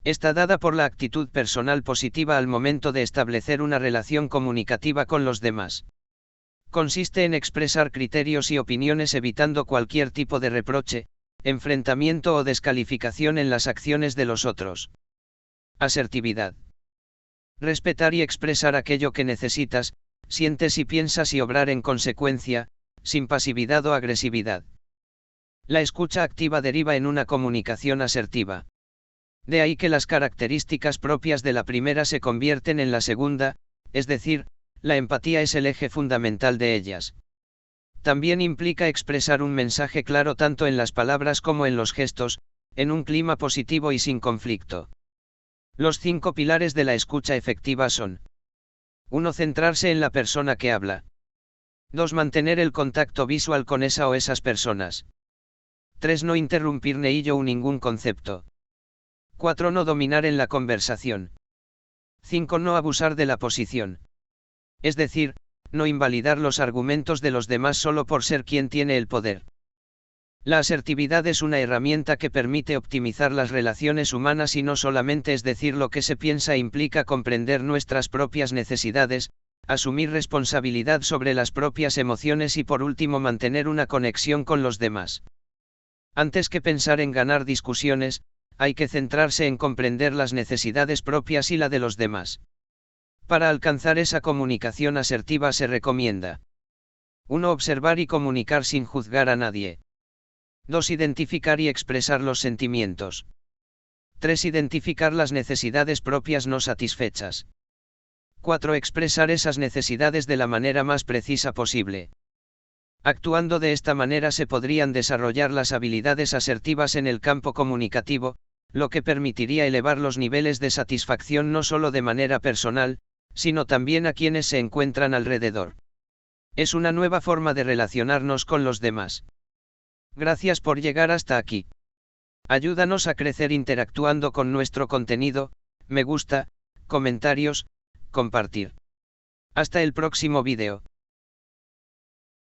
Está dada por la actitud personal positiva al momento de establecer una relación comunicativa con los demás. Consiste en expresar criterios y opiniones evitando cualquier tipo de reproche, enfrentamiento o descalificación en las acciones de los otros. Asertividad. Respetar y expresar aquello que necesitas, sientes y piensas y obrar en consecuencia, sin pasividad o agresividad. La escucha activa deriva en una comunicación asertiva. De ahí que las características propias de la primera se convierten en la segunda, es decir, la empatía es el eje fundamental de ellas. También implica expresar un mensaje claro tanto en las palabras como en los gestos, en un clima positivo y sin conflicto. Los 5 pilares de la escucha efectiva son: 1. Centrarse en la persona que habla. 2. Mantener el contacto visual con esa o esas personas. 3. No interrumpir ni yo ningún concepto. 4. No dominar en la conversación. 5. No abusar de la posición. Es decir, no invalidar los argumentos de los demás solo por ser quien tiene el poder. La asertividad es una herramienta que permite optimizar las relaciones humanas y no solamente es decir lo que se piensa, implica comprender nuestras propias necesidades, asumir responsabilidad sobre las propias emociones y por último mantener una conexión con los demás. Antes que pensar en ganar discusiones, hay que centrarse en comprender las necesidades propias y la de los demás. Para alcanzar esa comunicación asertiva se recomienda: 1. Observar y comunicar sin juzgar a nadie. 2. Identificar y expresar los sentimientos. 3. Identificar las necesidades propias no satisfechas. 4. Expresar esas necesidades de la manera más precisa posible. Actuando de esta manera se podrían desarrollar las habilidades asertivas en el campo comunicativo, lo que permitiría elevar los niveles de satisfacción no solo de manera personal, sino también a quienes se encuentran alrededor. Es una nueva forma de relacionarnos con los demás. Gracias por llegar hasta aquí. Ayúdanos a crecer interactuando con nuestro contenido, me gusta, comentarios, compartir. Hasta el próximo vídeo.